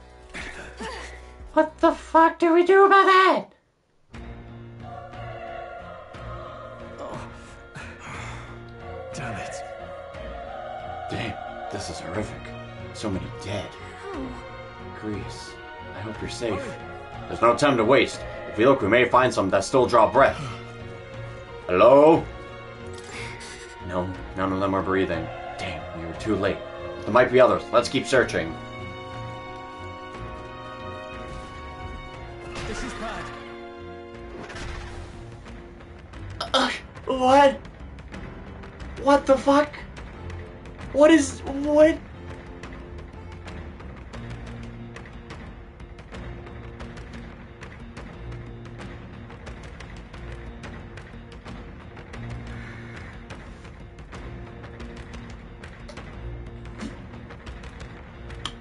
What the fuck do we do about that? Damn it. Damn, this is horrific. So many dead. Grease, I hope you're safe. There's no time to waste. If we look, we may find some that still draw breath. Hello? No, none of them are breathing. Damn, we were too late. There might be others. Let's keep searching. This is bad. What? What the fuck? What is... what?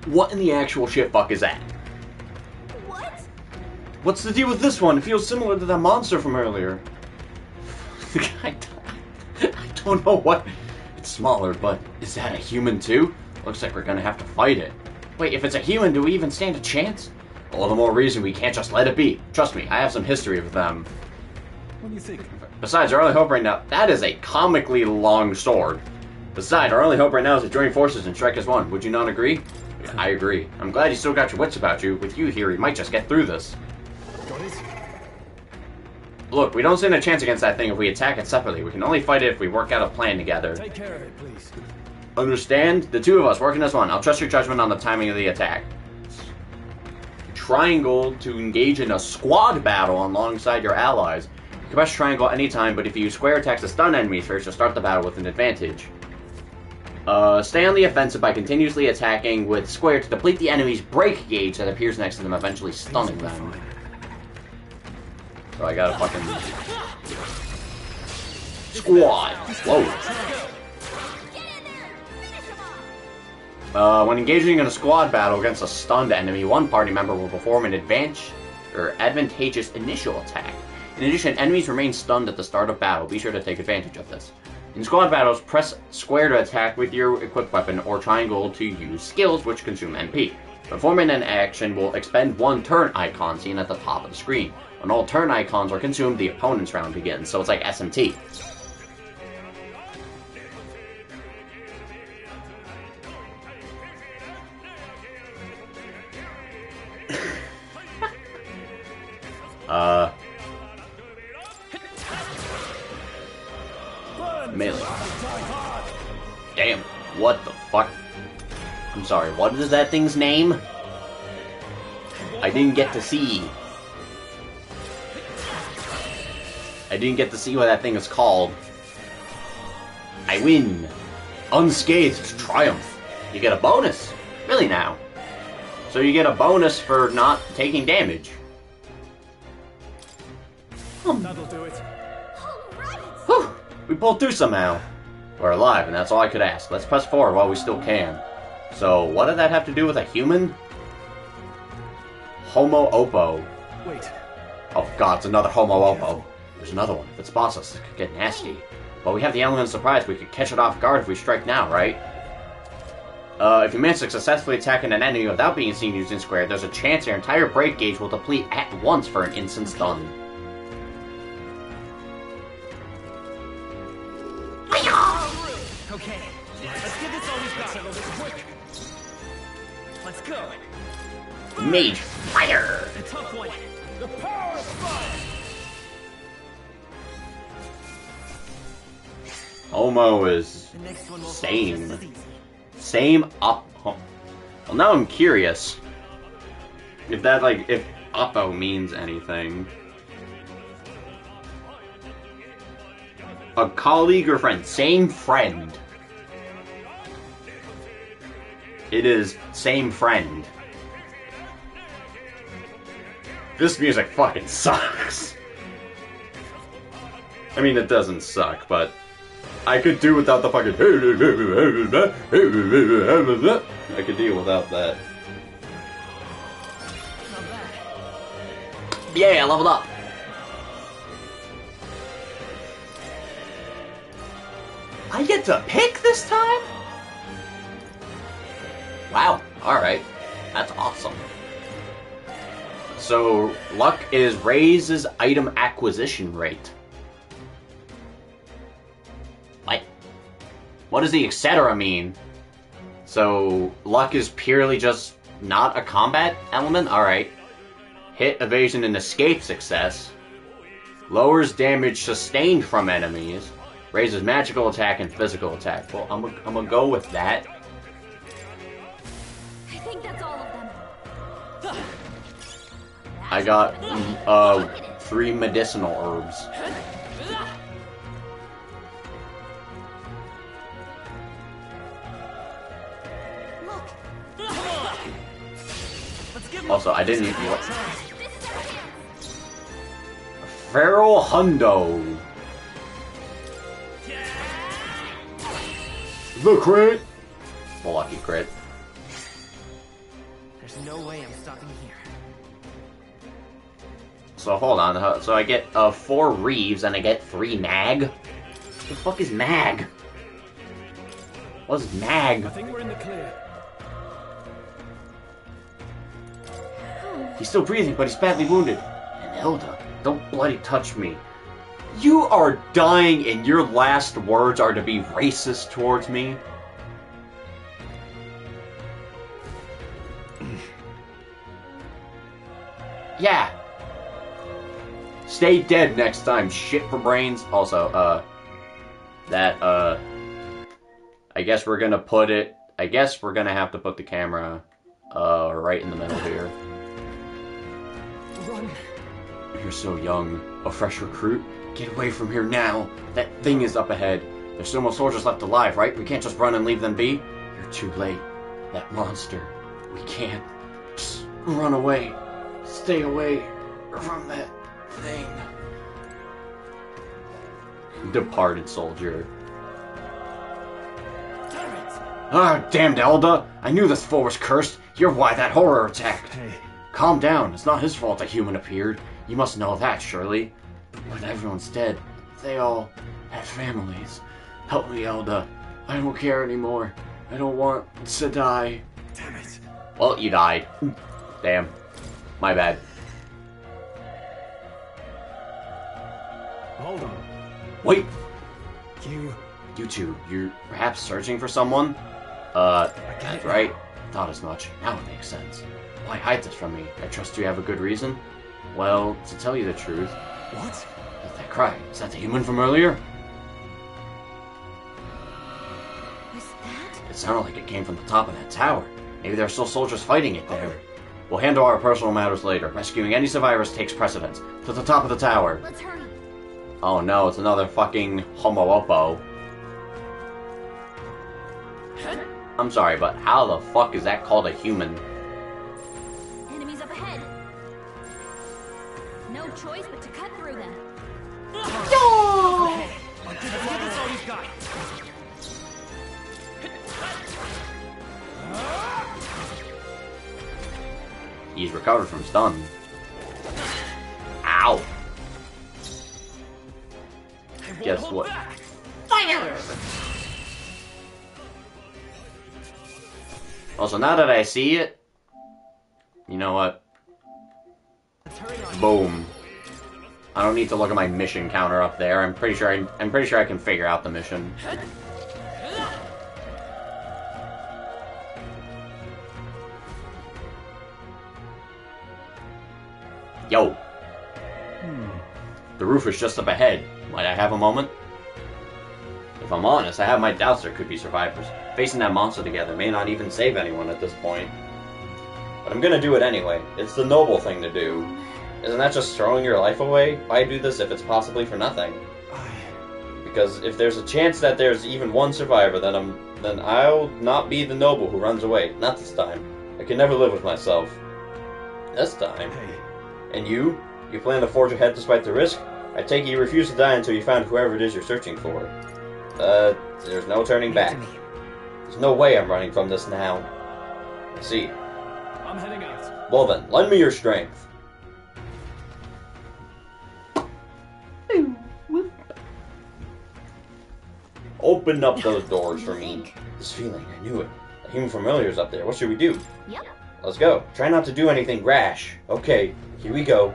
What in the actual shit fuck is that? What? What's the deal with this one? It feels similar to that monster from earlier. I don't know what... It's smaller, but is that a human too? Looks like we're gonna have to fight it. Wait, if it's a human, do we even stand a chance? All the more reason we can't just let it be. Trust me, I have some history with them. What do you think? Besides, our only hope right now... That is a comically long sword. Besides, our only hope right now is to join forces and strike as one. Would you not agree? I agree. I'm glad you still got your wits about you. With you here, we might just get through this. Got it? Look, we don't stand a chance against that thing if we attack it separately. We can only fight it if we work out a plan together. Take care of it, please. Understand? The two of us working as one. I'll trust your judgment on the timing of the attack. Triangle to engage in a squad battle alongside your allies. You can press triangle anytime, but if you use square attacks to stun enemies first, you'll start the battle with an advantage. Stay on the offensive by continuously attacking with square to deplete the enemy's break gauge that appears next to them, eventually stunning them. So I gotta fucking... Squad! Whoa! When engaging in a squad battle against a stunned enemy, one party member will perform an advantageous initial attack. In addition, enemies remain stunned at the start of battle. Be sure to take advantage of this. In squad battles, press square to attack with your equipped weapon, or triangle to use skills which consume MP. Performing an action will expend one turn icon seen at the top of the screen. When all turn icons are consumed, the opponent's round begins, so it's like SMT. Melee. Damn, what the fuck? I'm sorry, what is that thing's name? I didn't get to see. I didn't get to see what that thing is called. I win. Unscathed triumph. You get a bonus. Really now. So you get a bonus for not taking damage. That'll do it. Whew. We pulled through somehow. We're alive, and that's all I could ask. Let's press forward while we still can. So, what did that have to do with a human? Homo Oppo. Wait. Oh god, it's another Homo Oppo. There's another one. If it spots us, it could get nasty. But we have the element of surprise. We could catch it off guard if we strike now, right? If you manage to successfully attack an enemy without being seen using square, there's a chance your entire break gauge will deplete at once for an instant stun. Okay, let's give this all we've got. Settle this quick. Let's go. Mage fire. A tough one. The power of fire. Homo is same. Same up. Well, now I'm curious if that if Oppo means anything. A colleague or friend. Same friend. It is same friend. This music fucking sucks. I mean, it doesn't suck, but I could do without the fucking... I could deal without that. Yeah, I leveled up. I get to pick this time? Wow, alright. That's awesome. So, luck is raises item acquisition rate. What? What does the etc. mean? So, luck is purely just not a combat element? Alright. Hit, evasion, and escape success. Lowers damage sustained from enemies. Raises magical attack and physical attack. Well, I'm gonna go with that. I think that's all of them. I got 3 medicinal herbs. Also, I didn't... Feral Hundo. The crit! The lucky crit. There's no way I'm stopping here. So hold on, so I get 4 Reeves and I get 3 Mag? What the fuck is Mag? What's Mag? I think we're in the clear. He's still breathing, but he's badly wounded. And Hilda, don't bloody touch me. You are dying and your last words are to be racist towards me? Yeah. Stay dead next time, shit for brains. Also, I guess we're gonna put it... I guess we're gonna have to put the camera, right in the middle here. Run. You're so young. A fresh recruit? Get away from here now. That thing is up ahead. There's still more soldiers left alive, right? We can't just run and leave them be. You're too late. That monster. We can't. Just run away. Stay away from that thing. Departed soldier. Ah, damned Elda! I knew this foe was cursed. You're why that horror attacked. Hey. Calm down. It's not his fault a human appeared. You must know that, surely. But when everyone's dead, they all have families. Help me, Elda. I don't care anymore. I don't want to die. Damn it. Well, you died. Damn. My bad. Hold on. Wait! You two, you're perhaps searching for someone? That's right. Thought as much. Now it makes sense. Why hide this from me? I trust you have a good reason? Well, to tell you the truth... What? That cry. Is that the human from earlier? Was that? It sounded like it came from the top of that tower. Maybe there are still soldiers fighting it there. We'll handle our personal matters later. Rescuing any survivors takes precedence. To the top of the tower. Let's hurry. Oh no, it's another fucking homo-oppo. I'm sorry, but how the fuck is that called a human? Enemies up ahead. No choice but to cut through them. No! That's all he's got. He's recovered from stun. Ow! Guess what? Fire! Also, now that I see it, you know what? Boom. I don't need to look at my mission counter up there. I'm pretty sure I can figure out the mission. Yo. The roof is just up ahead. Might I have a moment? If I'm honest, I have my doubts there could be survivors. Facing that monster together may not even save anyone at this point. But I'm gonna do it anyway. It's the noble thing to do. Isn't that just throwing your life away? Why do this if it's possibly for nothing? Because if there's a chance that there's even one survivor, then I'll not be the noble who runs away. Not this time. I can never live with myself. This time. And you? You plan to forge ahead despite the risk? I take it you refuse to die until you found whoever it is you're searching for. There's no turning back. There's no way I'm running from this now. I see. I'm heading out. Well then, lend me your strength. Open up those doors for me. This feeling, I knew it. A human familiar's up there. What should we do? Yep. Let's go. Try not to do anything rash. Okay, here we go.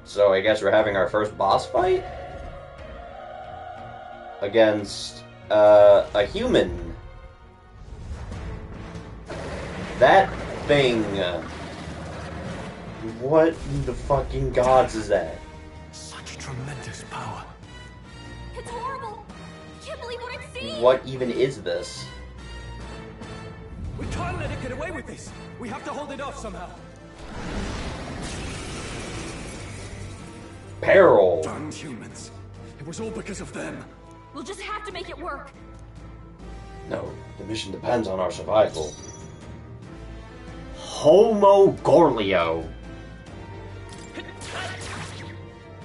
So I guess we're having our first boss fight? Against, a human. That thing... what in the fucking gods is that? Such tremendous power. It's horrible. I can't believe what I've seen. What even is this? We can't let it get away with this. We have to hold it off somehow. Peril. Damned humans. It was all because of them. We'll just have to make it work. No, the mission depends on our survival. Homo Gorlio.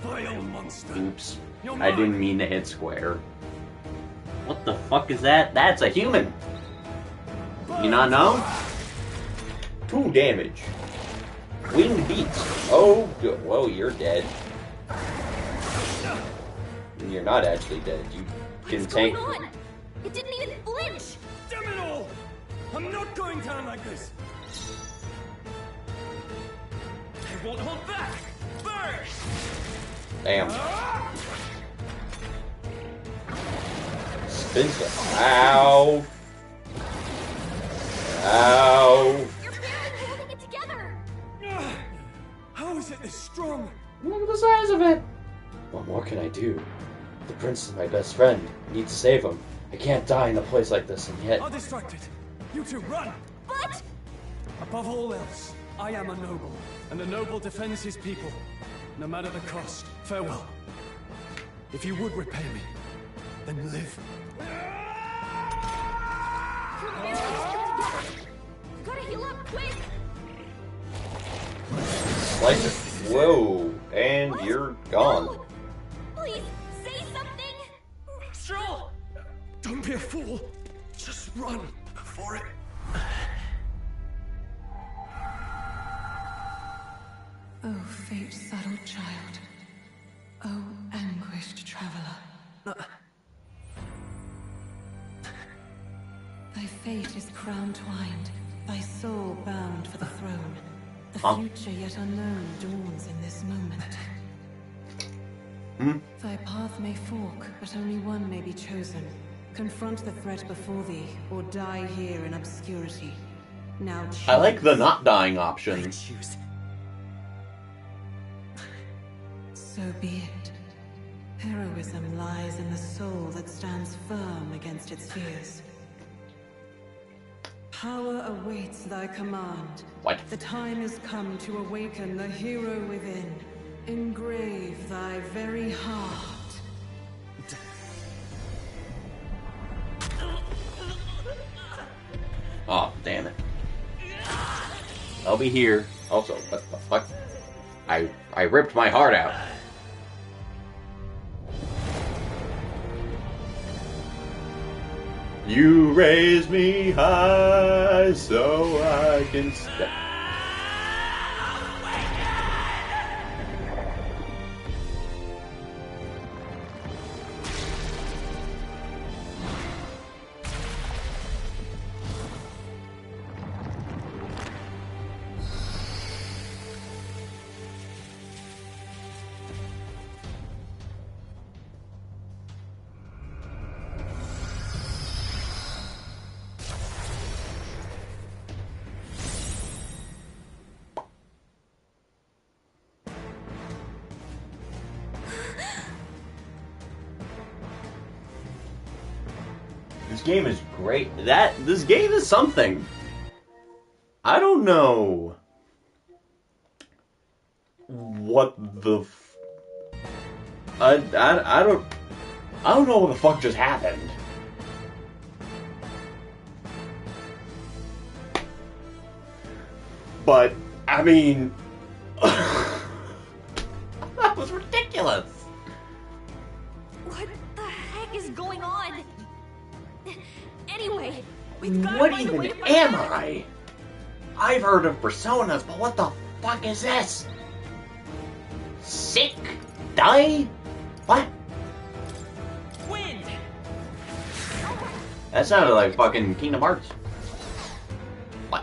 Vile monster. Oops. I didn't mean to hit square. What the fuck is that? That's a human. You not know? 2 damage. Winged beats. Oh, good. Whoa, you're dead. You're not actually dead. You can tank. What's going on? It didn't even flinch! Damn it all! I'm not going down like this! I won't hold back! Burn! Damn. Spencer. Ow. Ow. You're barely holding it together! How is it this strong? Look at the size of it. What more can I do? The prince is my best friend. I need to save him. I can't die in a place like this, and yet... I'll distract it. You two, run! But... Above all else, I am a noble, and a noble defends his people, no matter the cost. Farewell. If you would repay me, then live. You're barely still together! You gotta heal up, quick! Slice it. Whoa. And you're gone. No. Please, say something! Stroll! Don't be a fool. Just run for it. Oh, fate-saddled child. Oh, anguished traveler. Thy fate is crown-twined, thy soul bound for the throne. The future yet unknown dawns in this moment. Thy path may fork, but only one may be chosen. Confront the threat before thee, or die here in obscurity. Now choose. I like the not dying option. So be it. Heroism lies in the soul that stands firm against its fears. Power awaits thy command. What? The time has come to awaken the hero within. Engrave thy very heart. Oh, damn it. I'll be here. Also, what the fuck? I ripped my heart out. You raise me high so I can step. This game is great. This game is something. I don't know what the I don't know what the fuck just happened. But I mean that was ridiculous. What the heck is going on? Anyway, we've got to What find a way even to find am out. I? I've heard of personas, but what the fuck is this? Sick? Die? What? Wind! That sounded like fucking Kingdom Hearts. What?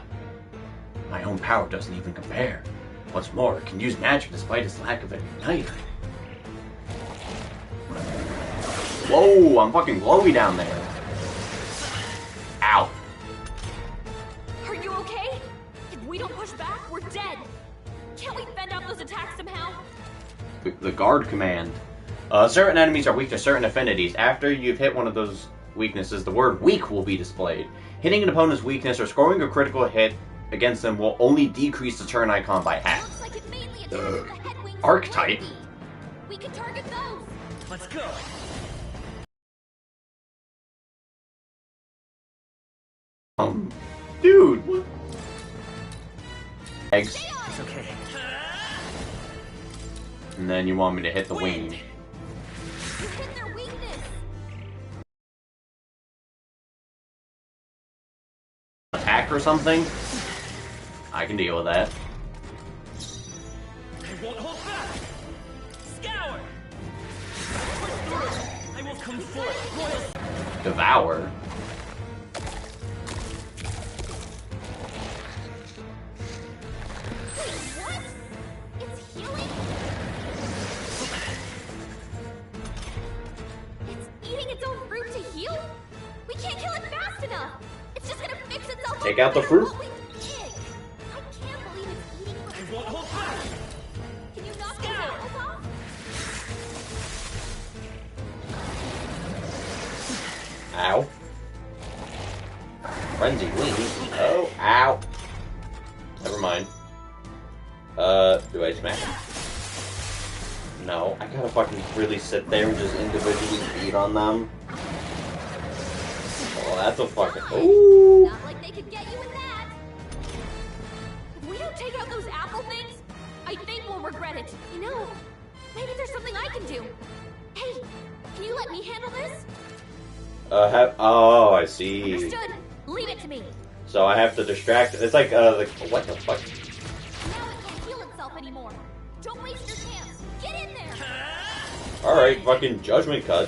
My own power doesn't even compare. What's more, it can use magic despite its lack of an igniter. Whoa, I'm fucking glowy down there. Ow. Are you okay? If we don't push back, we're dead. Can't we fend off those attacks somehow? The guard command. Certain enemies are weak to certain affinities. After you've hit one of those weaknesses, the word weak will be displayed. Hitting an opponent's weakness or scoring a critical hit against them will only decrease the turn icon by half. Looks like it mainly attacks the headwings. Archetype? We can target those. Let's go! Dude, what? legs. It's okay. And then you want me to hit the wing. You hit their weakness. Attack or something? I can deal with that. I won't hold back! Scour! Push through! I will come forth, royal... Devour? Take out the fruit. I can't believe it's eating. I won't hold back. Can you knock those apples off? Ow. Frenzy wing. Oh, ow. Never mind. Do I smash it? No, I gotta fucking really sit there and just individually beat on them. Oh, that's a fucking... Ooh! Not like they could get you with that. If we don't take out those apple things, I think we'll regret it. You know, maybe there's something I can do. Hey, can you let me handle this? Oh, I see. Understood. Leave it to me. So I have to distract it. It's like, what the fuck? Now it can't heal itself anymore. Don't waste your chance. Get in there. Alright, fucking judgment cut.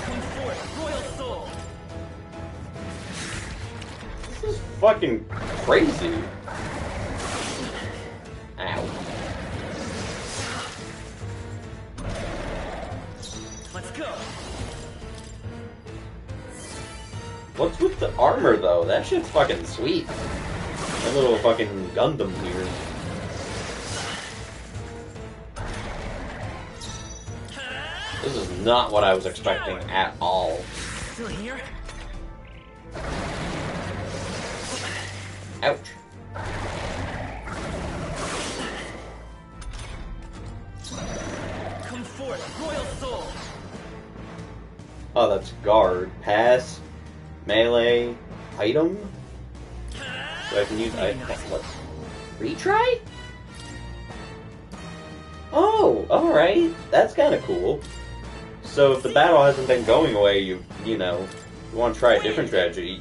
Come forth, royal soul! This is fucking crazy. Ow. Let's go! What's with the armor, though? That shit's fucking sweet. That little fucking Gundam here. This is not what I was expecting at all. Still here? Ouch. Come forth, royal soul! Oh, that's guard. Pass. Melee. Item? So I can use item. What? Retry? Oh, alright. That's kind of cool. So if the battle hasn't been going away, you know, you want to try a different strategy,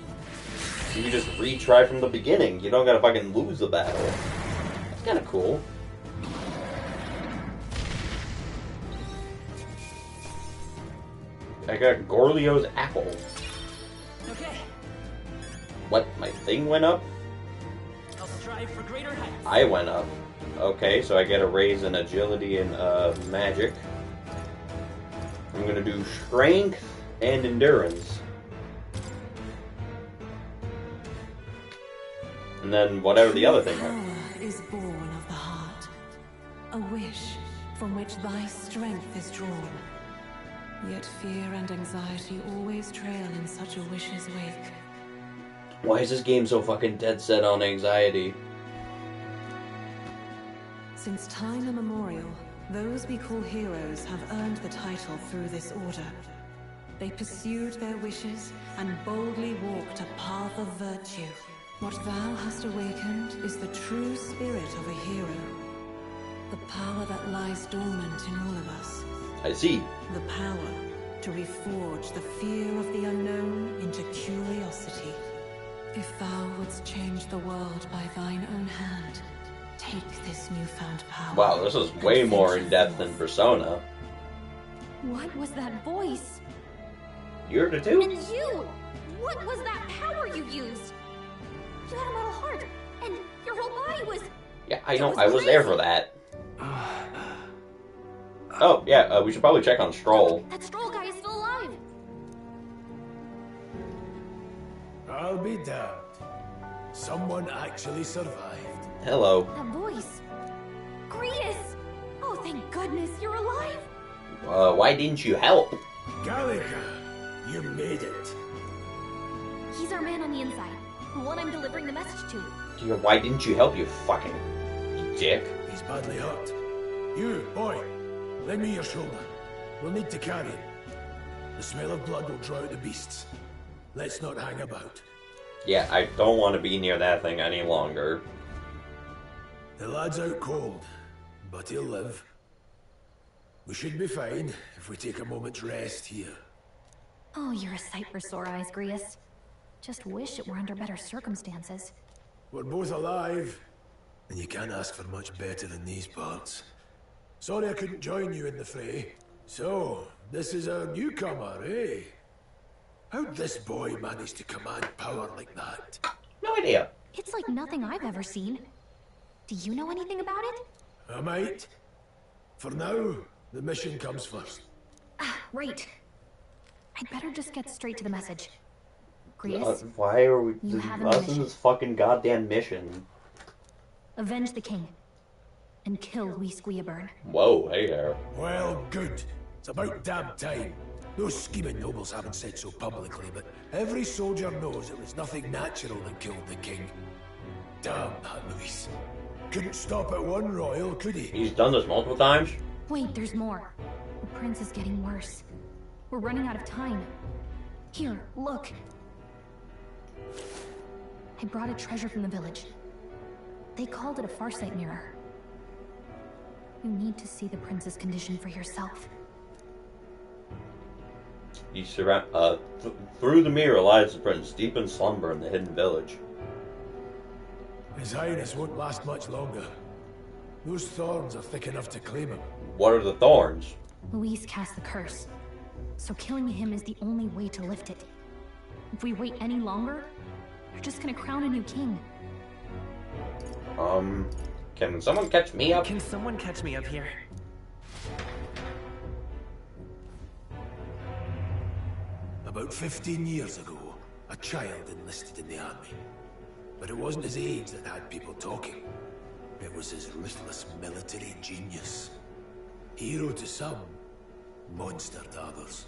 you can just retry from the beginning. You don't gotta fucking lose the battle. That's kind of cool. I got Gorlio's apple. Okay, What? My thing went up? I'll strive for greater heights. I went up. Okay, so I get a raise in agility and magic. I'm gonna do strength and endurance. And then whatever the other thing Power is born of the heart, a wish from which thy strength is drawn. Yet fear and anxiety always trail in such a wish's wake. Why is this game so fucking dead set on anxiety? Since time immemorial, those we call heroes have earned the title through this order. They pursued their wishes and boldly walked a path of virtue. What thou hast awakened is the true spirit of a hero. The power that lies dormant in all of us. I see. The power to reforge the fear of the unknown into curiosity. If thou wouldst change the world by thine own hand, take this newfound power. Wow, this is way more in depth than Persona. What was that voice? You heard it too? And you! What was that power you used? You had a metal heart, and your whole body was... Yeah, I know. I was there for that. Oh, yeah, we should probably check on Stroll. That Stroll guy is still alive! I'll be damned. Someone actually survived. Hello. That voice. Gretus! Oh, thank goodness, you're alive! Why didn't you help? Gallica, you made it. He's our man on the inside. The one I'm delivering the message to. Why didn't you help, you fucking dick? He's badly hurt. You, boy, lend me your shoulder. We'll need to carry him. The smell of blood will draw out the beasts. Let's not hang about. Yeah, I don't want to be near that thing any longer. The lad's out cold, but he'll live. We should be fine if we take a moment's rest here. Oh, you're a sight for sore eyes, Grius. Just wish it were under better circumstances. We're both alive, and you can't ask for much better in these parts. Sorry I couldn't join you in the fray. So, this is our newcomer, eh? How'd this boy manage to command power like that? No idea. It's like nothing I've ever seen. Do you know anything about it? I might. For now, the mission comes first. Ah, right. I'd better just get straight to the message. Grius, why are we you have a us in mission. this fucking goddamn mission? Avenge the king. And kill Luis Guillaburn. Whoa, hey there. Well, good. It's about damn time. Those scheming nobles haven't said so publicly, but every soldier knows it was nothing natural that killed the king. Damn that Luis. Couldn't stop at one royal, could he? He's done this multiple times? Wait, there's more. The prince is getting worse. We're running out of time. Here, look. I brought a treasure from the village. They called it a farsight mirror. You need to see the prince's condition for yourself. You surround through the mirror lies the prince, deep in slumber in the hidden village. His Highness won't last much longer. Those thorns are thick enough to claim him. What are the thorns? Luis cast the curse, so killing him is the only way to lift it. If we wait any longer, you're just gonna crown a new king. Can someone catch me up? Can someone catch me up here? About 15 years ago, a child enlisted in the army. But it wasn't his age that had people talking. It was his ruthless military genius. Hero to some, monster to others.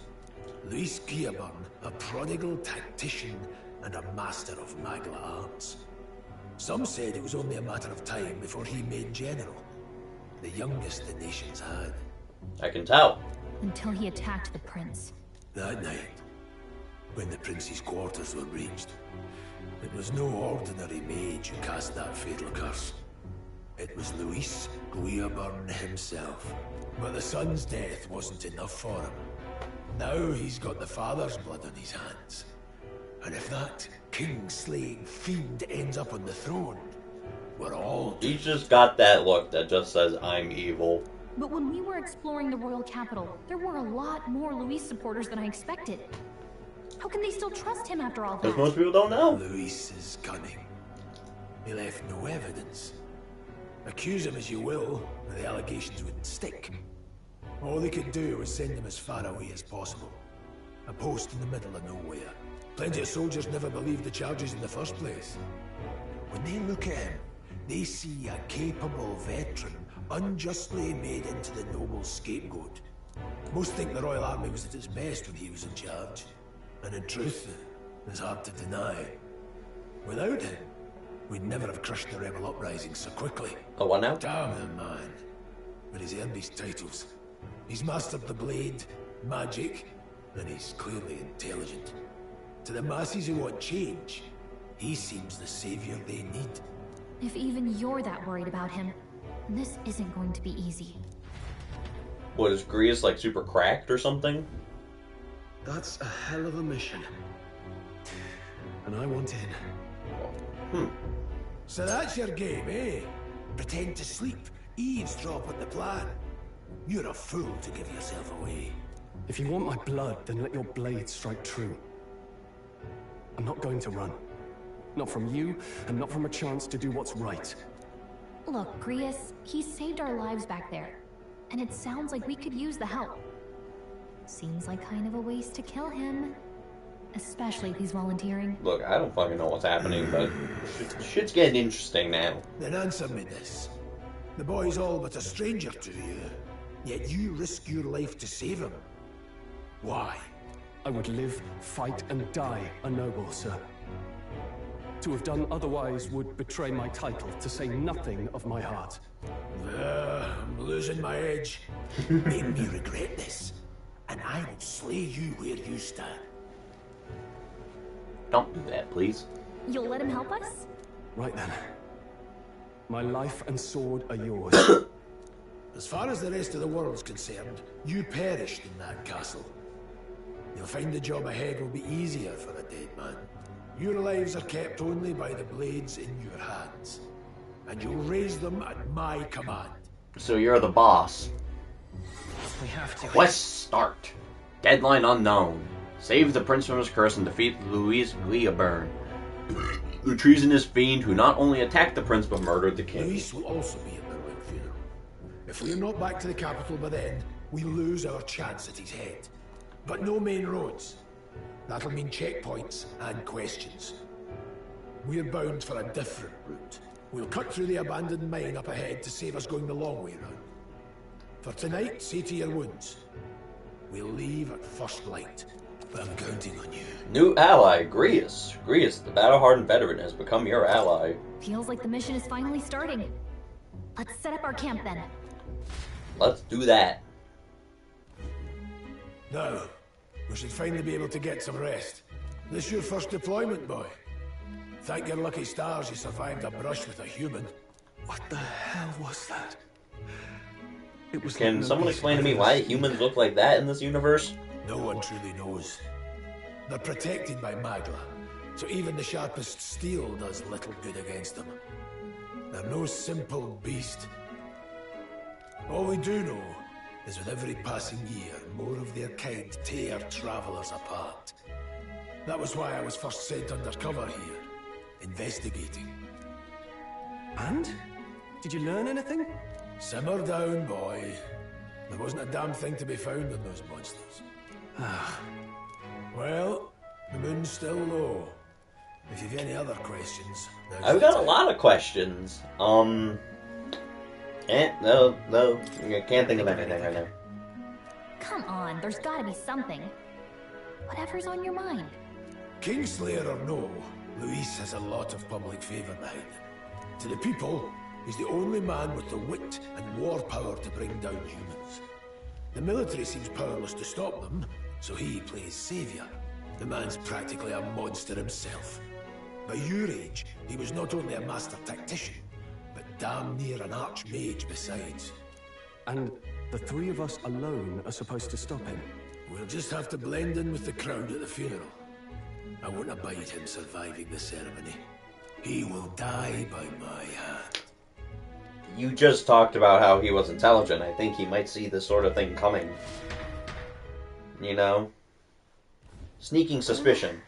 Luis Guillaburn, a prodigal tactician and a master of Magla arts. Some said it was only a matter of time before he made general. The youngest the nation's had. I can tell. Until he attacked the prince. That night, when the prince's quarters were breached, it was no ordinary mage who cast that fatal curse. It was Luis Guillaburn himself. But the son's death wasn't enough for him. Now he's got the father's blood on his hands. And if that king-slaying fiend ends up on the throne, we're all... He's just got that look that just says, I'm evil. But when we were exploring the royal capital, there were a lot more Luis supporters than I expected. How can they still trust him after all that? Because most people don't know. Luis is cunning. He left no evidence. Accuse him as you will, the allegations wouldn't stick. All they could do was send him as far away as possible. A post in the middle of nowhere. Plenty of soldiers never believed the charges in the first place. When they look at him, they see a capable veteran unjustly made into the noble scapegoat. Most think the Royal Army was at its best when he was in charge. And in truth, it's hard to deny. Without him, we'd never have crushed the rebel uprising so quickly. The what now? Damn the man. But he's earned his titles. He's mastered the blade, magic, and he's clearly intelligent. To the masses who want change, he seems the savior they need. If even you're that worried about him, this isn't going to be easy. What, is Grius like super cracked or something? That's a hell of a mission. And I want in. So that's your game, eh? Pretend to sleep, eavesdrop on the plan. You're a fool to give yourself away. If you want my blood, then let your blade strike true. I'm not going to run. Not from you, and not from a chance to do what's right. Look, Grius, he saved our lives back there. And it sounds like we could use the help. Seems like kind of a waste to kill him. Especially if he's volunteering. Look, I don't fucking know what's happening, but shit's getting interesting now. Then answer me this. The boy's all but a stranger to you, yet you risk your life to save him. Why? I would live, fight, and die a noble, sir. To have done otherwise would betray my title, to say nothing of my heart. I'm losing my edge. Make me regret this. I will slay you where you stand. Don't do that, please. You'll let him help us? Right then. My life and sword are yours. As far as the rest of the world's concerned, you perished in that castle. You'll find the job ahead will be easier for a dead man. Your lives are kept only by the blades in your hands. And you'll raise them at my command. So you're the boss. We have to. Quest start. Deadline unknown. Save the prince from his curse and defeat Louis Leoburn, the treasonous fiend who not only attacked the prince but murdered the king. Louis will also be at the royal funeral. If we are not back to the capital by then, we lose our chance at his head. But no main roads. That'll mean checkpoints and questions. We're bound for a different route. We'll cut through the abandoned mine up ahead to save us going the long way round. For tonight, see to your wounds. We'll leave at first light. I'm counting on you. New ally, Grius. Grius, the battle-hardened veteran, has become your ally. Feels like the mission is finally starting. Let's set up our camp then. Let's do that. Now, we should finally be able to get some rest. This your first deployment, boy? Thank your lucky stars you survived a brush with a human. What the hell was that? It was Can someone explain to me why humans look like that in this universe? No one truly knows. They're protected by Magla, so even the sharpest steel does little good against them. They're no simple beast. All we do know is with every passing year, more of their kind tear travelers apart. That was why I was first sent undercover here, investigating. And? Did you learn anything? Simmer down, boy. There wasn't a damn thing to be found in those monsters. Well, the moon's still low. If you've any other questions... I've got a lot of questions. No, I can't think of anything right now. Come on, there's gotta be something. Whatever's on your mind. Kingslayer or no, Luis has a lot of public favour behind him. To the people, he's the only man with the wit and war power to bring down humans. The military seems powerless to stop them, so he plays saviour. The man's practically a monster himself. By your age, he was not only a master tactician, but damn near an archmage besides. And the three of us alone are supposed to stop him? We'll just have to blend in with the crowd at the funeral. I won't abide him surviving the ceremony. He will die by my hand. You just talked about how he was intelligent. I think he might see this sort of thing coming. You know? Sneaking suspicion.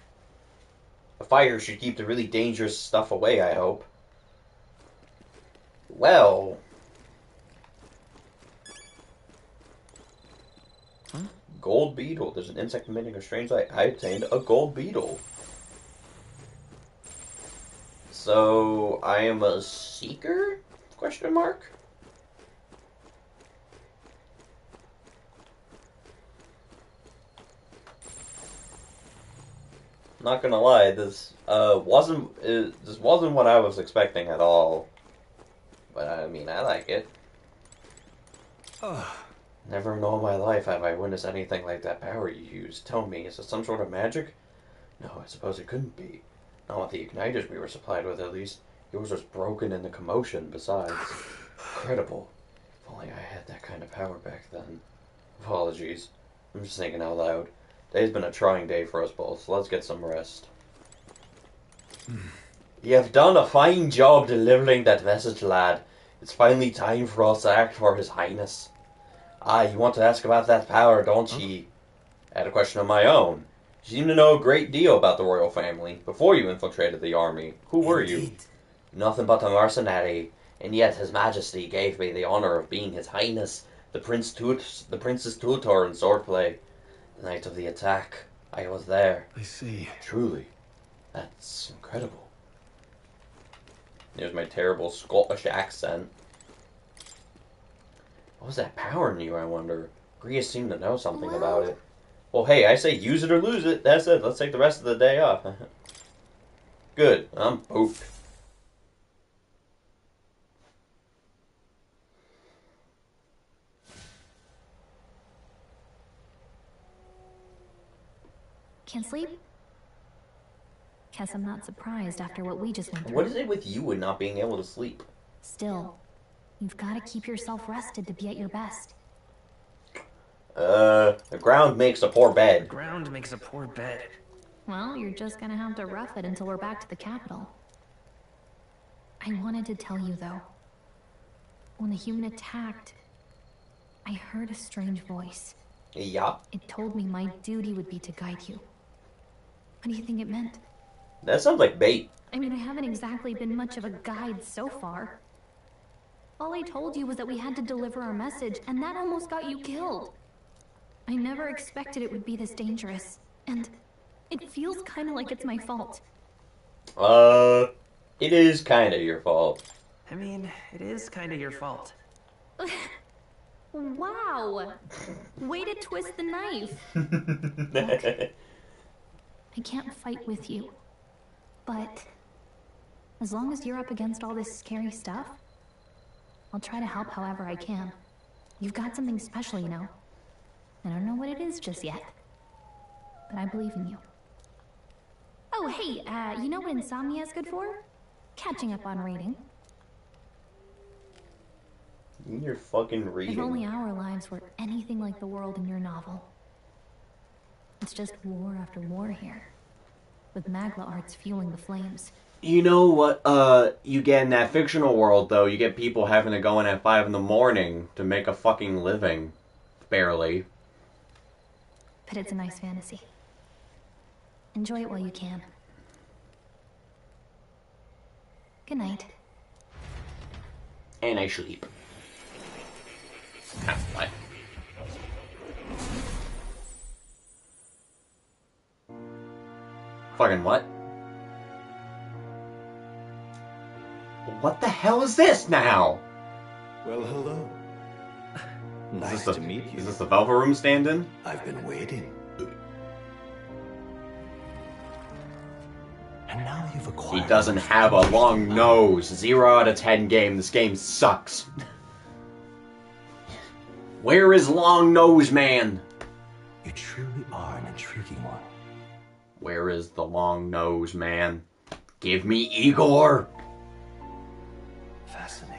A fire should keep the really dangerous stuff away, I hope. Well... Gold beetle. There's an insect emitting a strange light. I obtained a gold beetle. So, I am a seeker? Question mark? Not gonna lie, this wasn't what I was expecting at all. But I mean, I like it. Never in all my life have I witnessed anything like that power you used. Tell me, is it some sort of magic? No, I suppose it couldn't be. Not with the igniters we were supplied with, at least. Yours was broken in the commotion, besides. Incredible. If only I had that kind of power back then. Apologies. I'm just thinking out loud. Today's been a trying day for us both, so let's get some rest. You have done a fine job delivering that message, lad. It's finally time for us to act for His Highness. Ah, you want to ask about that power, don't ye? I had a question of my own. You seem to know a great deal about the royal family before you infiltrated the army. Who were you? Nothing but a mercenary, and yet His Majesty gave me the honor of being His Highness, the Prince's tutor in swordplay. The night of the attack, I was there. I see. Truly, that's incredible. There's my terrible Scottish accent. What was that power in you, I wonder? Grius seemed to know something about it. Well, hey, I say use it or lose it. That's it. Let's take the rest of the day off. Good. I'm pooped. Can't sleep? Guess I'm not surprised after what we just went through. What is it with you and not being able to sleep? Still, you've got to keep yourself rested to be at your best. The ground makes a poor bed. Ground makes a poor bed. Well, you're just gonna have to rough it until we're back to the capital. I wanted to tell you, though. When the human attacked, I heard a strange voice. Yeah? It told me my duty would be to guide you. What do you think it meant? That sounds like bait. I mean, I haven't exactly been much of a guide so far. All I told you was that we had to deliver our message, and that almost got you killed. I never expected it would be this dangerous, and it feels kind of like it's my fault. It is kind of your fault. I mean, it is kind of your fault. Wow! Way to twist the knife. Look, I can't fight with you, but as long as you're up against all this scary stuff, I'll try to help however I can. You've got something special, you know. I don't know what it is just yet, but I believe in you. Oh, hey, you know what insomnia is good for? Catching up on reading. You're fucking reading. If only our lives were anything like the world in your novel. It's just war after war here, with Magla arts fueling the flames. You know what, you get in that fictional world, though? You get people having to go in at 5 in the morning to make a fucking living. Barely. But it's a nice fantasy. Enjoy it while you can. Good night. And I sleep. What? Fucking what? What the hell is this now? Well, hello. Nice to meet you. Is this the Velvet Room stand-in? I've been waiting. And now you've acquired... He doesn't have a long nose. 0 out of 10 game. This game sucks. Where is Long Nose Man? You truly are an intriguing one. Where is the Long Nose Man? Give me Igor! Fascinating.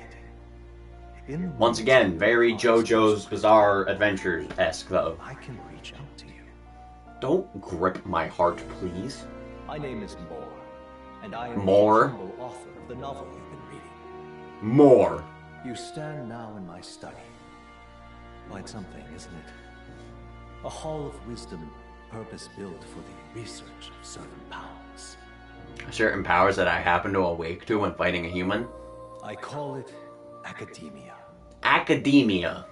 Once again, very JoJo's Bizarre Adventures-esque, though. I can reach out to you. Don't grip my heart, please. My name is Moore, and I am Moore? the humble author of the novel you've been reading. More. You stand now in my study. Quite something, isn't it? A hall of wisdom, purpose-built for the research of certain powers. Certain powers that I happen to awake to when fighting a human? I call it academia. Academia.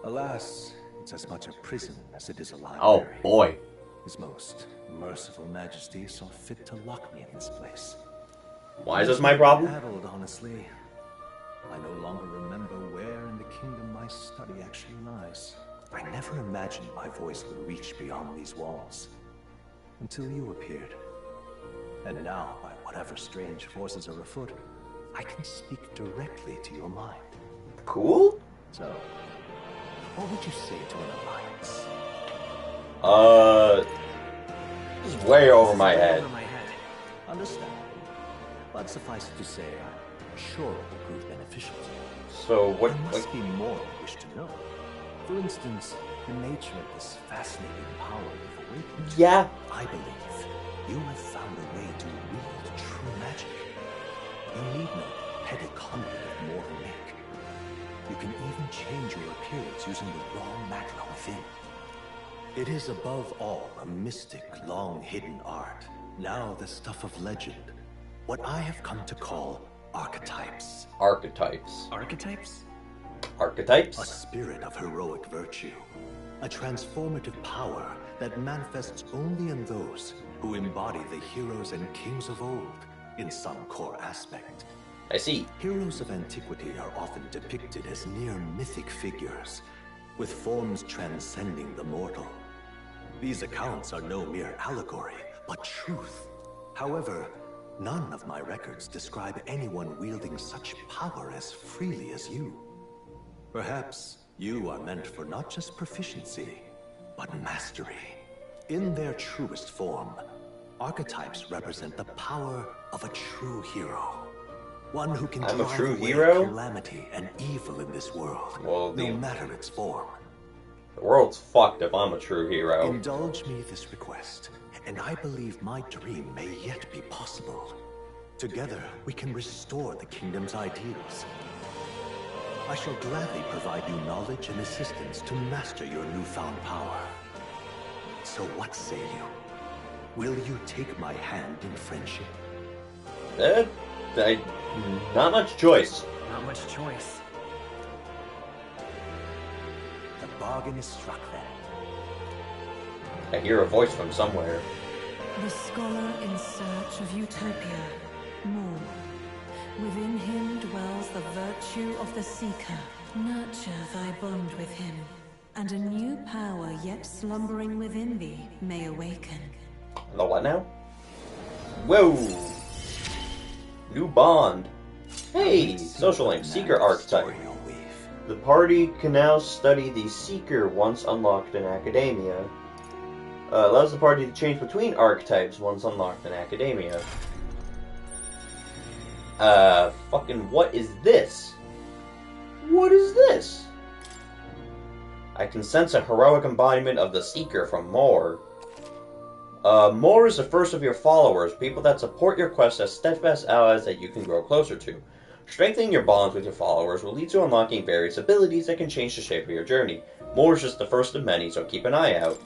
Alas, it's as much a prison as it is a library. Oh, boy. His most merciful majesty saw fit to lock me in this place. Why is this my problem? Addled, honestly. I no longer remember where in the kingdom my study actually lies. I never imagined my voice would reach beyond these walls. Until you appeared. And now, by whatever strange forces are afoot, I can speak directly to your mind. Cool? So, what would you say to an alliance? This is way over my head. Understandable. But suffice it to say, I'm sure it will prove beneficial to you. So what? There must be more you wish to know. For instance, the nature of this fascinating power you've awakened. Yeah. I believe you have found a way to wield true magic. You need no petty conduit of mortal make. You can even change your appearance using the raw matter within. It is above all a mystic, long-hidden art, now the stuff of legend. What I have come to call archetypes. Archetypes. Archetypes? Archetypes? A spirit of heroic virtue. A transformative power that manifests only in those who embody the heroes and kings of old in some core aspect. I see. Heroes of antiquity are often depicted as near mythic figures, with forms transcending the mortal. These accounts are no mere allegory, but truth. However, none of my records describe anyone wielding such power as freely as you. Perhaps you are meant for not just proficiency, but mastery. In their truest form, archetypes represent the power of a true hero. One who can I'm a drive true away hero? calamity and evil in this world, Well, no matter its form. The world's fucked if I'm a true hero. Indulge me this request, and I believe my dream may yet be possible. Together, we can restore the kingdom's ideals. I shall gladly provide you knowledge and assistance to master your newfound power. So what say you? Will you take my hand in friendship? Not much choice. Not much choice. The bargain is struck then. I hear a voice from somewhere. The scholar in search of utopia. More. Within him dwells the virtue of the seeker. Nurture thy bond with him, and a new power yet slumbering within thee may awaken. The what now? Whoa! New bond. Hey! Social link. Seeker archetype. The party can now study the Seeker once unlocked in Academia. Allows the party to change between archetypes once unlocked in Academia. Fucking what is this? What is this? I can sense a heroic embodiment of the Seeker from Moore. Moore is the first of your followers, people that support your quest as steadfast allies that you can grow closer to. Strengthening your bonds with your followers will lead to unlocking various abilities that can change the shape of your journey. Moore is just the first of many, so keep an eye out.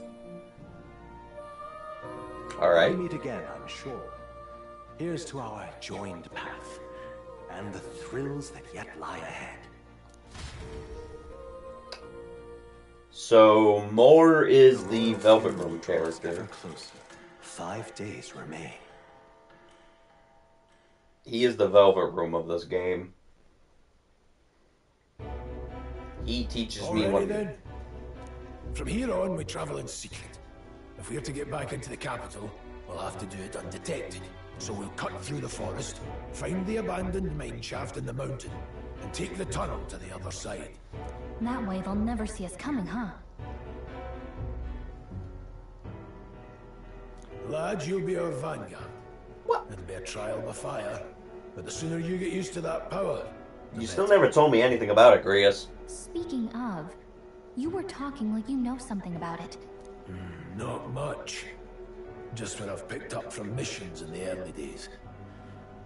Alright. We'll meet again, I'm sure. Here's to our joined path, and the thrills that yet lie ahead. So, Moore is the Velvet Room character. 5 days remain. He is the Velvet Room of this game. He teaches me Alrighty what... then. From here on, we travel in secret. If we're to get back into the capital, we'll have to do it undetected. So we'll cut through the forest, find the abandoned mine shaft in the mountain, and take the tunnel to the other side. That way they'll never see us coming, huh? Lads, you'll be our vanguard. What? It'll be a trial by fire, but the sooner you get used to that power... You still never told me anything about it, Grius. Speaking of, you were talking like you know something about it. Not much. Just what I've picked up from missions in the early days.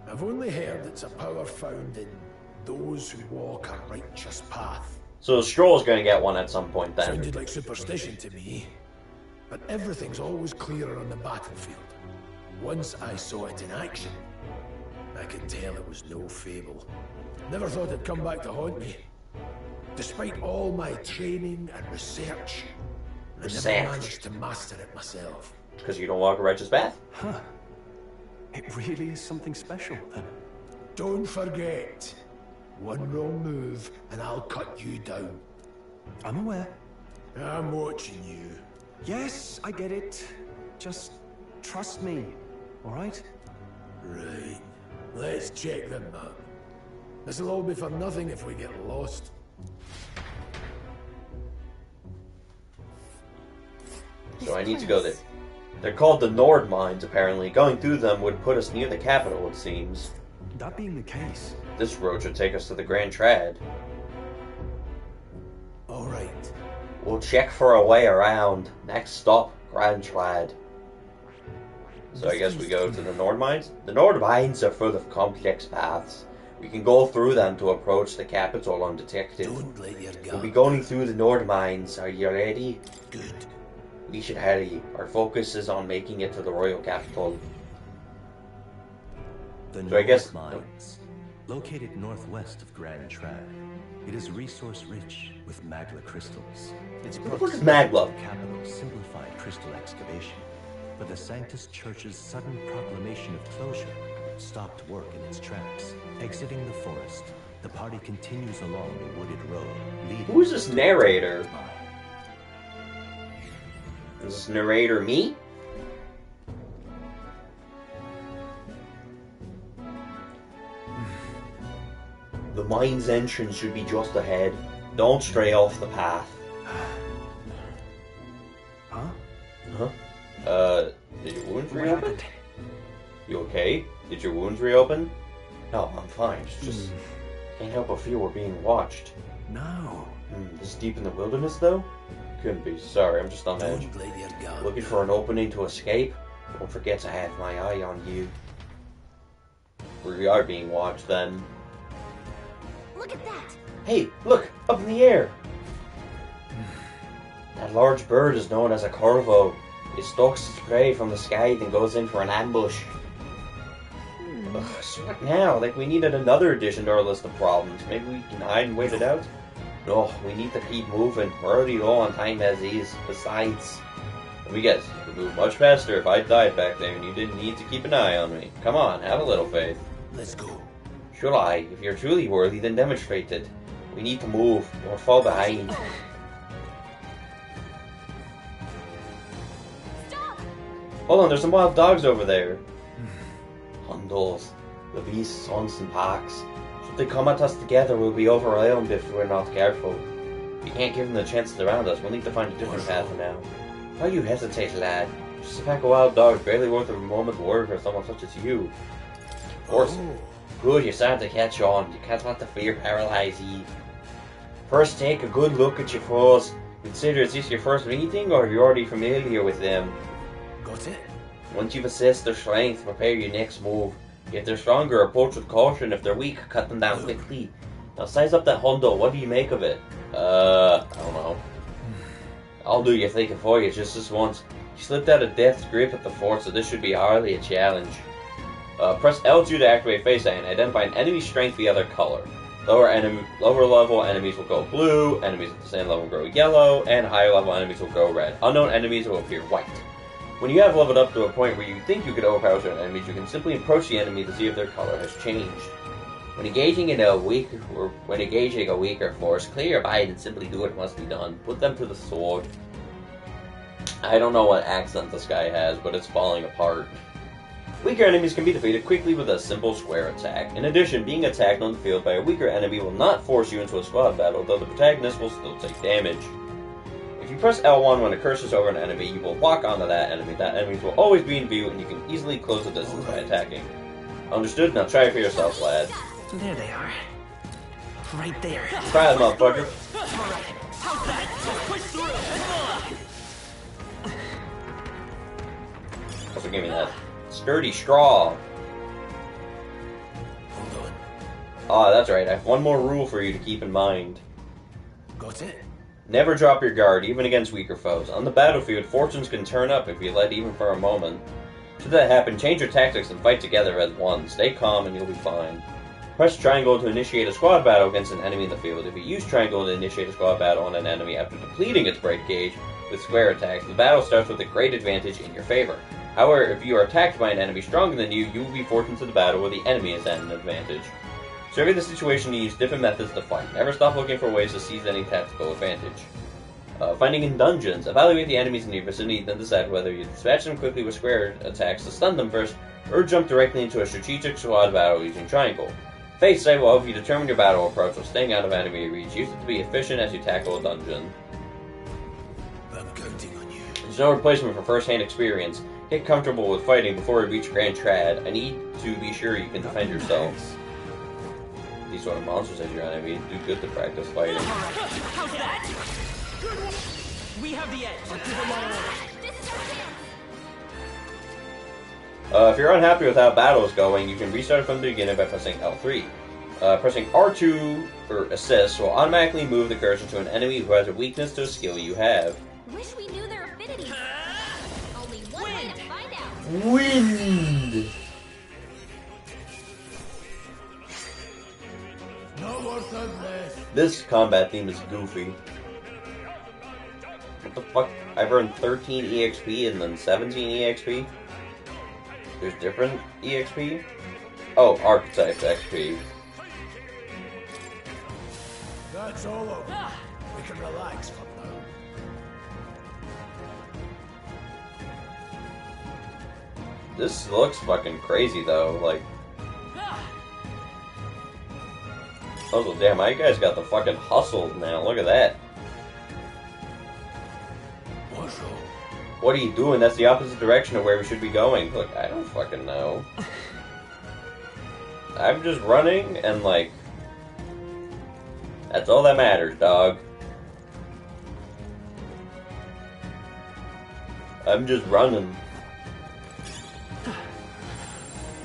I've only heard it's a power found in those who walk a righteous path. So Stroll's gonna get one at some point then. Sounded like superstition to me. But everything's always clearer on the battlefield. Once I saw it in action, I could tell it was no fable. Never thought it'd come back to haunt me. Despite all my training and research, I never managed to master it myself. Because you don't walk a righteous path? Huh. It really is something special, then. Don't forget, one wrong move and I'll cut you down. I'm aware. I'm watching you. Yes, I get it. Just trust me, alright? Right. Let's check the map. This'll all be for nothing if we get lost. So I need to go there. They're called the Nord Mines, apparently. Going through them would put us near the capital, it seems. That being the case... This road should take us to the Grand Trad. Alright. We'll check for a way around. Next stop, Grand Trad. So I guess we go to the Nord Mines? The Nord Mines are full of complex paths. We can go through them to approach the capital undetected. Don't let your guard We'll be going through the Nord Mines. Are you ready? Good. We should hurry. Our focus is on making it to the royal capital. The So I guess... Mines, located northwest of Grand Trad, it is resource-rich with magla crystals. Its What is proximity magla? to the capital simplified crystal excavation, but the Sanctus Church's sudden proclamation of closure stopped work in its tracks. Exiting the forest, the party continues along the wooded road leading... Who is this narrator? Is this narrator me? The mine's entrance should be just ahead. Don't stray off the path. Huh? Huh? reopen? You okay? Did your wounds reopen? No, I'm fine. It's just can't help but feel we're being watched. No. This deep in the wilderness, though? Couldn't be. Sorry, I'm just on edge. Looking for an opening to escape? Don't forget to have my eye on you. We are being watched, then. Look at that! Hey, look! Up in the air! That large bird is known as a corvo. It stalks its prey from the sky, then goes in for an ambush. Ugh, so what now? Like, we needed another addition to our list of problems. Maybe we can hide and wait it out? No, we need to keep moving. We're already low on time as is. Besides, let me guess, you could move much faster if I died back there and you didn't need to keep an eye on me. Come on, have a little faith. Let's go. Should I? If you're truly worthy, then demonstrate it. We need to move. Don't fall behind. Stop! Hold on, there's some wild dogs over there. Hundles. The beasts, hunts, and packs. Should they come at us together, we'll be overwhelmed if we're not careful. We can't give them the chance to surround us. We'll need to find a different path for now. Why you hesitate, lad? Just a pack of wild dogs, barely worth a moment's work for someone such as you. Of course. Good, you're starting to catch on. You can't let the fear paralyze you. First, take a good look at your foes. Consider, is this your first meeting, or are you already familiar with them? Got it? Once you've assessed their strength, prepare your next move. If they're stronger, approach with caution. If they're weak, cut them down quickly. Now size up that hundo. What do you make of it? I don't know. I'll do your thinking for you just this once. You slipped out of Death's grip at the fort, so this should be hardly a challenge. Press L2 to activate Face and identify an enemy's strength via their color. Lower level enemies will go blue, enemies at the same level will go yellow, and higher level enemies will go red. Unknown enemies will appear white. When you have leveled up to a point where you think you could overpower certain enemies, you can simply approach the enemy to see if their color has changed. When engaging a weaker force, clear your mind and simply do what must be done. Put them to the sword. I don't know what accent this guy has, but it's falling apart. Weaker enemies can be defeated quickly with a simple square attack. In addition, being attacked on the field by a weaker enemy will not force you into a squad battle, though the protagonist will still take damage. If you press L1 when it curses over an enemy, you will walk onto that enemy. That enemy will always be in view, and you can easily close the distance by attacking. Understood? Now try it for yourself, lad. There they are. Right there. Try it, motherfucker. How's that? Just push through. Also give me that sturdy straw. Ah, that's right. I have one more rule for you to keep in mind. Got it? Never drop your guard, even against weaker foes. On the battlefield, fortunes can turn up if you let even for a moment. Should that happen, change your tactics and fight together as one. Stay calm and you'll be fine. Press triangle to initiate a squad battle against an enemy in the field. If you use triangle to initiate a squad battle on an enemy after depleting its break gauge with square attacks, the battle starts with a great advantage in your favor. However, if you are attacked by an enemy stronger than you, you will be forced into the battle where the enemy is at an advantage. Survey the situation and use different methods to fight. Never stop looking for ways to seize any tactical advantage. Finding in dungeons. Evaluate the enemies in your vicinity, then decide whether you dispatch them quickly with square attacks to stun them first, or jump directly into a strategic squad battle using triangle. Fate Save will help you determine your battle approach while staying out of enemy reach. Use it to be efficient as you tackle a dungeon. I'm counting on you. There's no replacement for first-hand experience. Get comfortable with fighting before you reach Grand Trad. I need to be sure you can defend yourself. These sort of monsters as your enemy do good to practice fighting. How's that? Good one. We have the edge. If you're unhappy with how battle is going, you can restart from the beginning by pressing L3. Pressing R2 or assist will automatically move the cursor to an enemy who has a weakness to a skill you have. Wish we knew their affinities. Only one way to find out. Wind! This combat theme is goofy. What the fuck? I've earned 13 EXP and then 17 EXP? There's different EXP? Oh, Archetype XP. That's all over. We can relax from now. This looks fucking crazy though, like... Oh, damn, my guys got the fucking hustle now, look at that. What are you doing? That's the opposite direction of where we should be going. Look, I don't fucking know. I'm just running and like... That's all that matters, dog. I'm just running.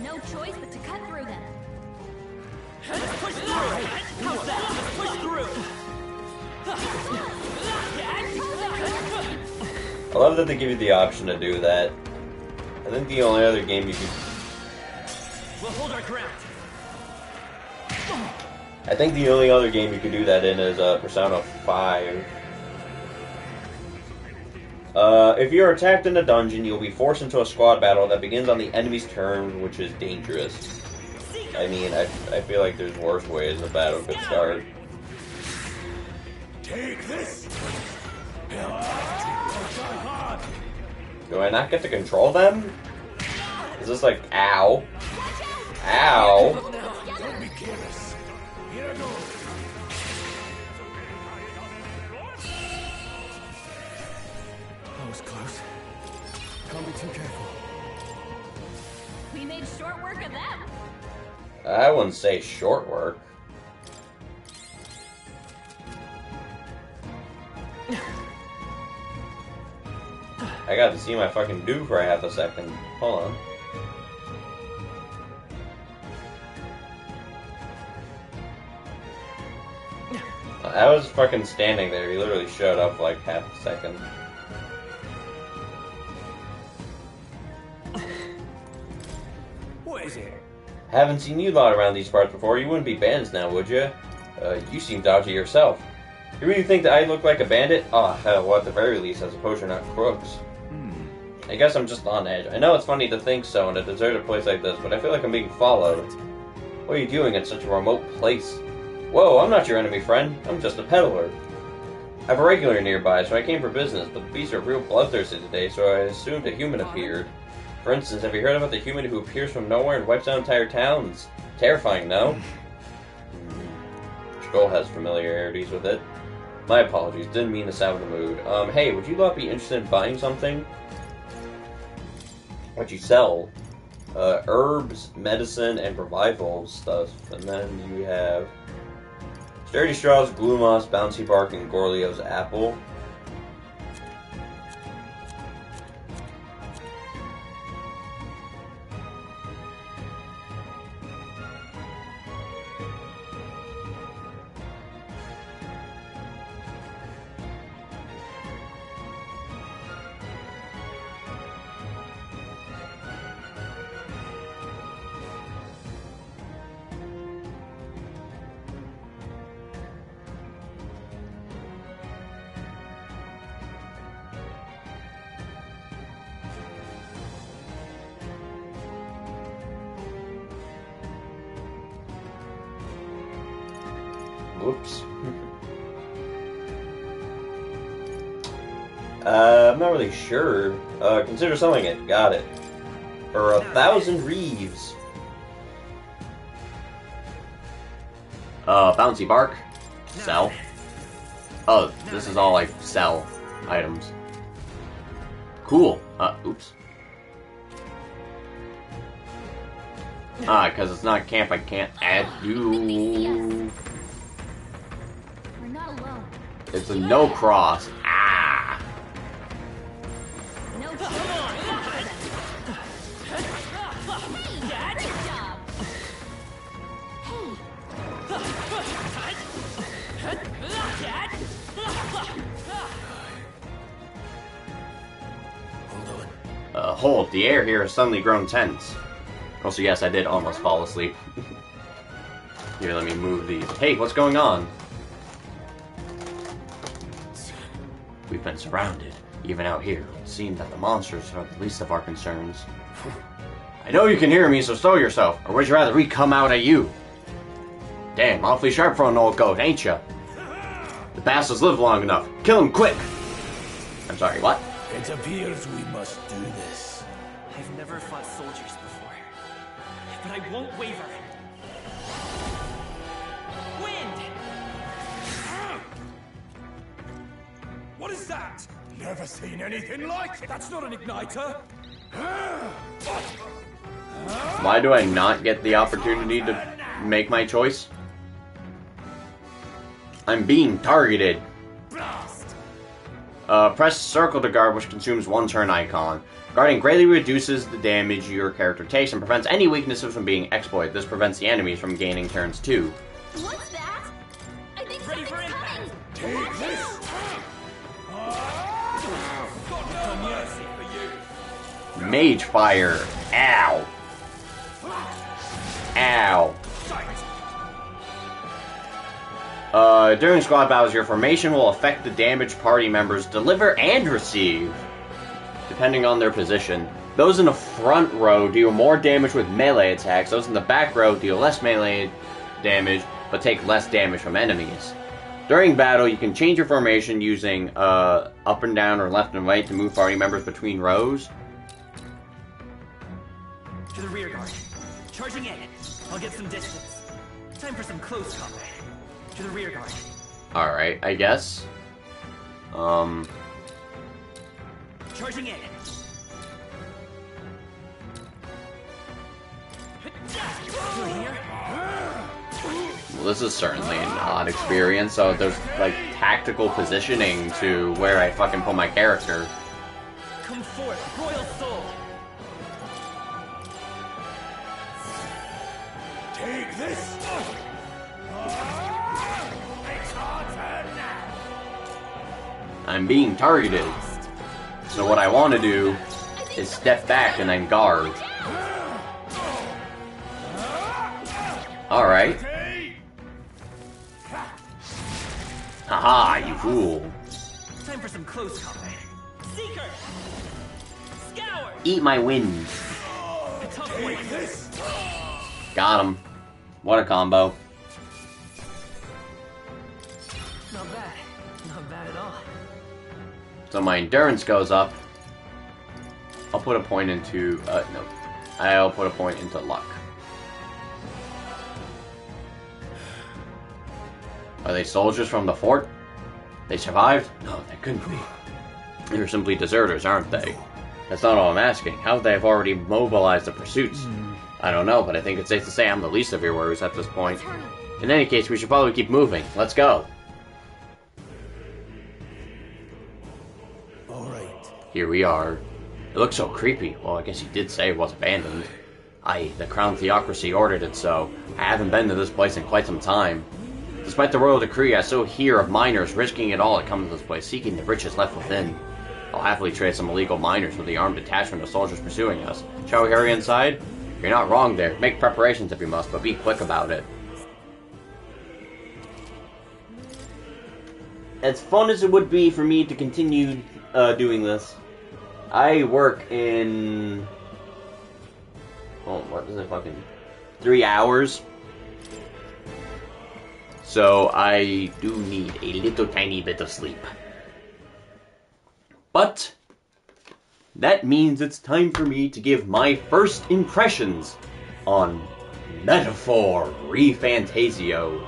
No choice but to cut through them. Push through! How's that? Push through! I love that they give you the option to do that. I think the only other game you could... We'll hold our ground. I think the only other game you could do that in is Persona 5. If you're attacked in a dungeon, you'll be forced into a squad battle that begins on the enemy's turn, which is dangerous. I mean, I feel like there's worse ways a battle could start. Take this. Do I not get to control them? Is this like, ow? Ow! Don't be careless. Here I go. That was close. Can't be too careful. We made short work of them. I wouldn't say short work. I got to see my fucking dude for half a second. Hold on. I was fucking standing there. He literally showed up for like half a second. What is it? Haven't seen you lot around these parts before. You wouldn't be bandits now, would you? You seem dodgy yourself. You really think that I look like a bandit? Oh, hell, well, at the very least, I suppose you're not crooks. I guess I'm just on edge. I know it's funny to think so in a deserted place like this, but I feel like I'm being followed. What are you doing in such a remote place? Whoa, I'm not your enemy, friend. I'm just a peddler. I have a regular nearby, so I came for business, but the beasts are real bloodthirsty today, so I assumed a human appeared. For instance, have you heard about the human who appears from nowhere and wipes out entire towns? Terrifying, no? Skrull has familiarities with it. My apologies, didn't mean to sound in the mood. Hey, would you lot be interested in buying something? What you sell? Herbs, medicine, and revival stuff. And then you have Sturdy Straws, Glue Moss, Bouncy Bark, and Gorlio's Apple. Whoops. I'm not really sure. Consider selling it. Got it. For 1,000 reeves. Bouncy Bark. Sell. Oh, this is all like sell items. Cool. Oops. Because it's not camp, I can't add you. We're not alone. It's a no cross. Ah! No choice. Hey, great job. Hold. The air here has suddenly grown tense. Also, yes, I did almost fall asleep. Here, let me move these. Hey, what's going on? We've been surrounded. Even out here, it seems that the monsters are the least of our concerns. I know you can hear me, so stow yourself. Or would you rather we come out at you? Damn, awfully sharp for an old goat, ain't ya? The bastards live long enough. Kill him quick! I'm sorry, what? It appears we must do this. I've never fought soldiers before, but I won't waver. Wind! What is that? Never seen anything like it. That's not an igniter. Why do I not get the opportunity to make my choice? I'm being targeted. Press circle to guard, which consumes one turn icon. Guarding greatly reduces the damage your character takes and prevents any weaknesses from being exploited. This prevents the enemies from gaining turns too. What's that? I think Ready for something's impact. coming! Take this! Got no mercy for you. Mage fire. Ow. Ow. During squad battles, your formation will affect the damage party members deliver and receive, depending on their position. Those in the front row deal more damage with melee attacks. Those in the back row deal less melee damage, but take less damage from enemies. During battle, you can change your formation using up and down or left and right to move party members between rows. To the rear guard. Charging in. I'll get some distance. Time for some close combat. To the rear guard. Alright, I guess. Charging in. Well, this is certainly an odd experience, so there's, like, tactical positioning to where I fucking put my character. Come forth, royal soul. Take this! I'm being targeted. So what I want to do is step back and then guard. Alright. Haha, you fool. Time for some close combat. Seeker! Scour! Eat my wind. A tough one. Got him. What a combo. Not bad. Not bad at all. So my endurance goes up. I'll put a point into, no. I'll put a point into luck. Are they soldiers from the fort? They survived? No, they couldn't be. They're simply deserters, aren't they? That's not all I'm asking. How would they have already mobilized the pursuits? I don't know, but I think it's safe to say I'm the least of your worries at this point. In any case, we should probably keep moving. Let's go. Here we are. It looks so creepy. Well, I guess you did say it was abandoned. Aye, the Crown Theocracy ordered it so. I haven't been to this place in quite some time. Despite the royal decree, I still hear of miners risking it all to come to this place, seeking the riches left within. I'll happily trade some illegal miners with the armed detachment of soldiers pursuing us. Shall we hurry inside? You're not wrong there. Make preparations if you must, but be quick about it. As fun as it would be for me to continue doing this, I work in... oh, what is it, fucking... 3 hours. So I do need a little tiny bit of sleep. But that means it's time for me to give my first impressions on Metaphor ReFantazio.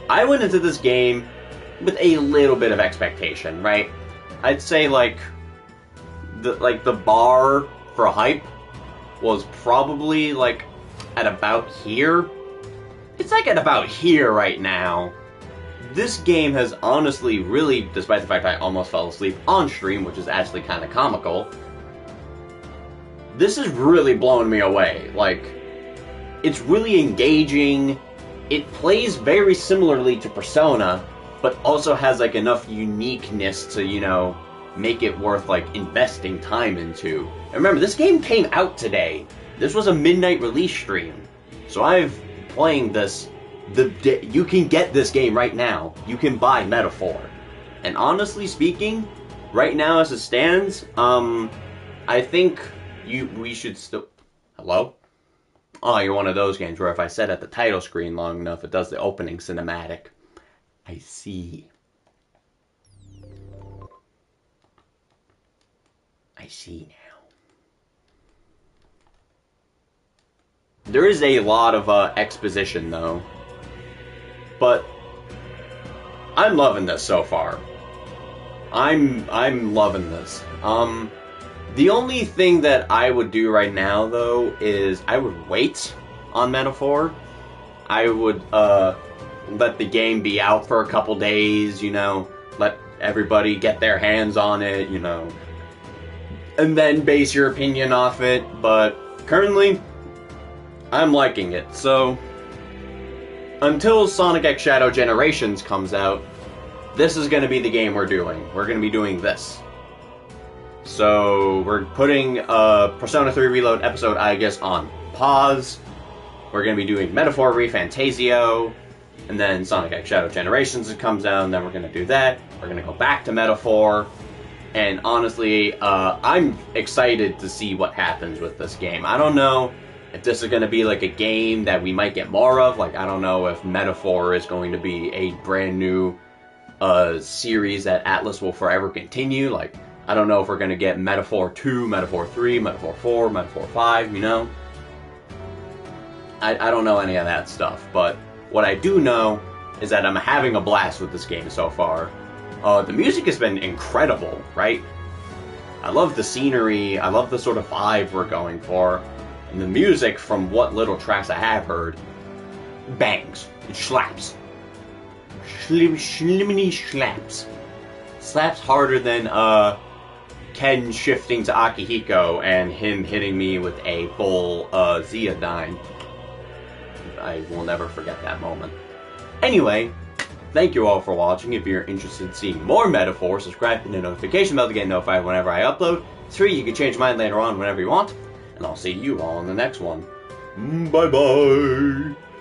I went into this game with a little bit of expectation, right? I'd say like the bar for hype was probably like at about here. It's like at about here right now. This game has honestly really, despite the fact I almost fell asleep on stream, which is actually kind of comical, this is really blowing me away. Like, it's really engaging. It plays very similarly to Persona, but also has like enough uniqueness to, you know, make it worth like investing time into. And remember, this game came out today. This was a midnight release stream. So I've playing this, you can get this game right now. You can buy Metaphor. And honestly speaking, right now as it stands, I think we should still... Hello? Oh, you're one of those games where if I set at the title screen long enough, it does the opening cinematic. I see. I see now. There is a lot of exposition, though. But I'm loving this so far. I'm loving this. The only thing that I would do right now, though, is I would wait on Metaphor. I would let the game be out for a couple days, you know, let everybody get their hands on it, you know, and then base your opinion off it. But currently, I'm liking it. So until Sonic X Shadow Generations comes out, this is going to be the game we're doing. We're going to be doing this. So we're putting Persona 3 Reload episode, I guess, on pause. We're going to be doing Metaphor ReFantazio, and then Sonic X Shadow Generations comes out, and then we're going to do that. We're going to go back to Metaphor, and honestly, I'm excited to see what happens with this game. I don't know if this is going to be like a game that we might get more of. Like, I don't know if Metaphor is going to be a brand new series that Atlus will forever continue. Like, I don't know if we're going to get Metaphor 2, Metaphor 3, Metaphor 4, Metaphor 5, you know? I don't know any of that stuff, but what I do know is that I'm having a blast with this game so far. The music has been incredible, right? I love the scenery, I love the sort of vibe we're going for, and the music, from what little tracks I have heard, bangs. It slaps. Schlimmy slaps. Slaps harder than, Ken shifting to Akihiko and him hitting me with a full Zeodyne. I will never forget that moment. Anyway, thank you all for watching. If you're interested in seeing more Metaphor, subscribe to the notification bell to get notified whenever I upload. It's free, you can change your mind later on whenever you want. And I'll see you all in the next one. Bye bye!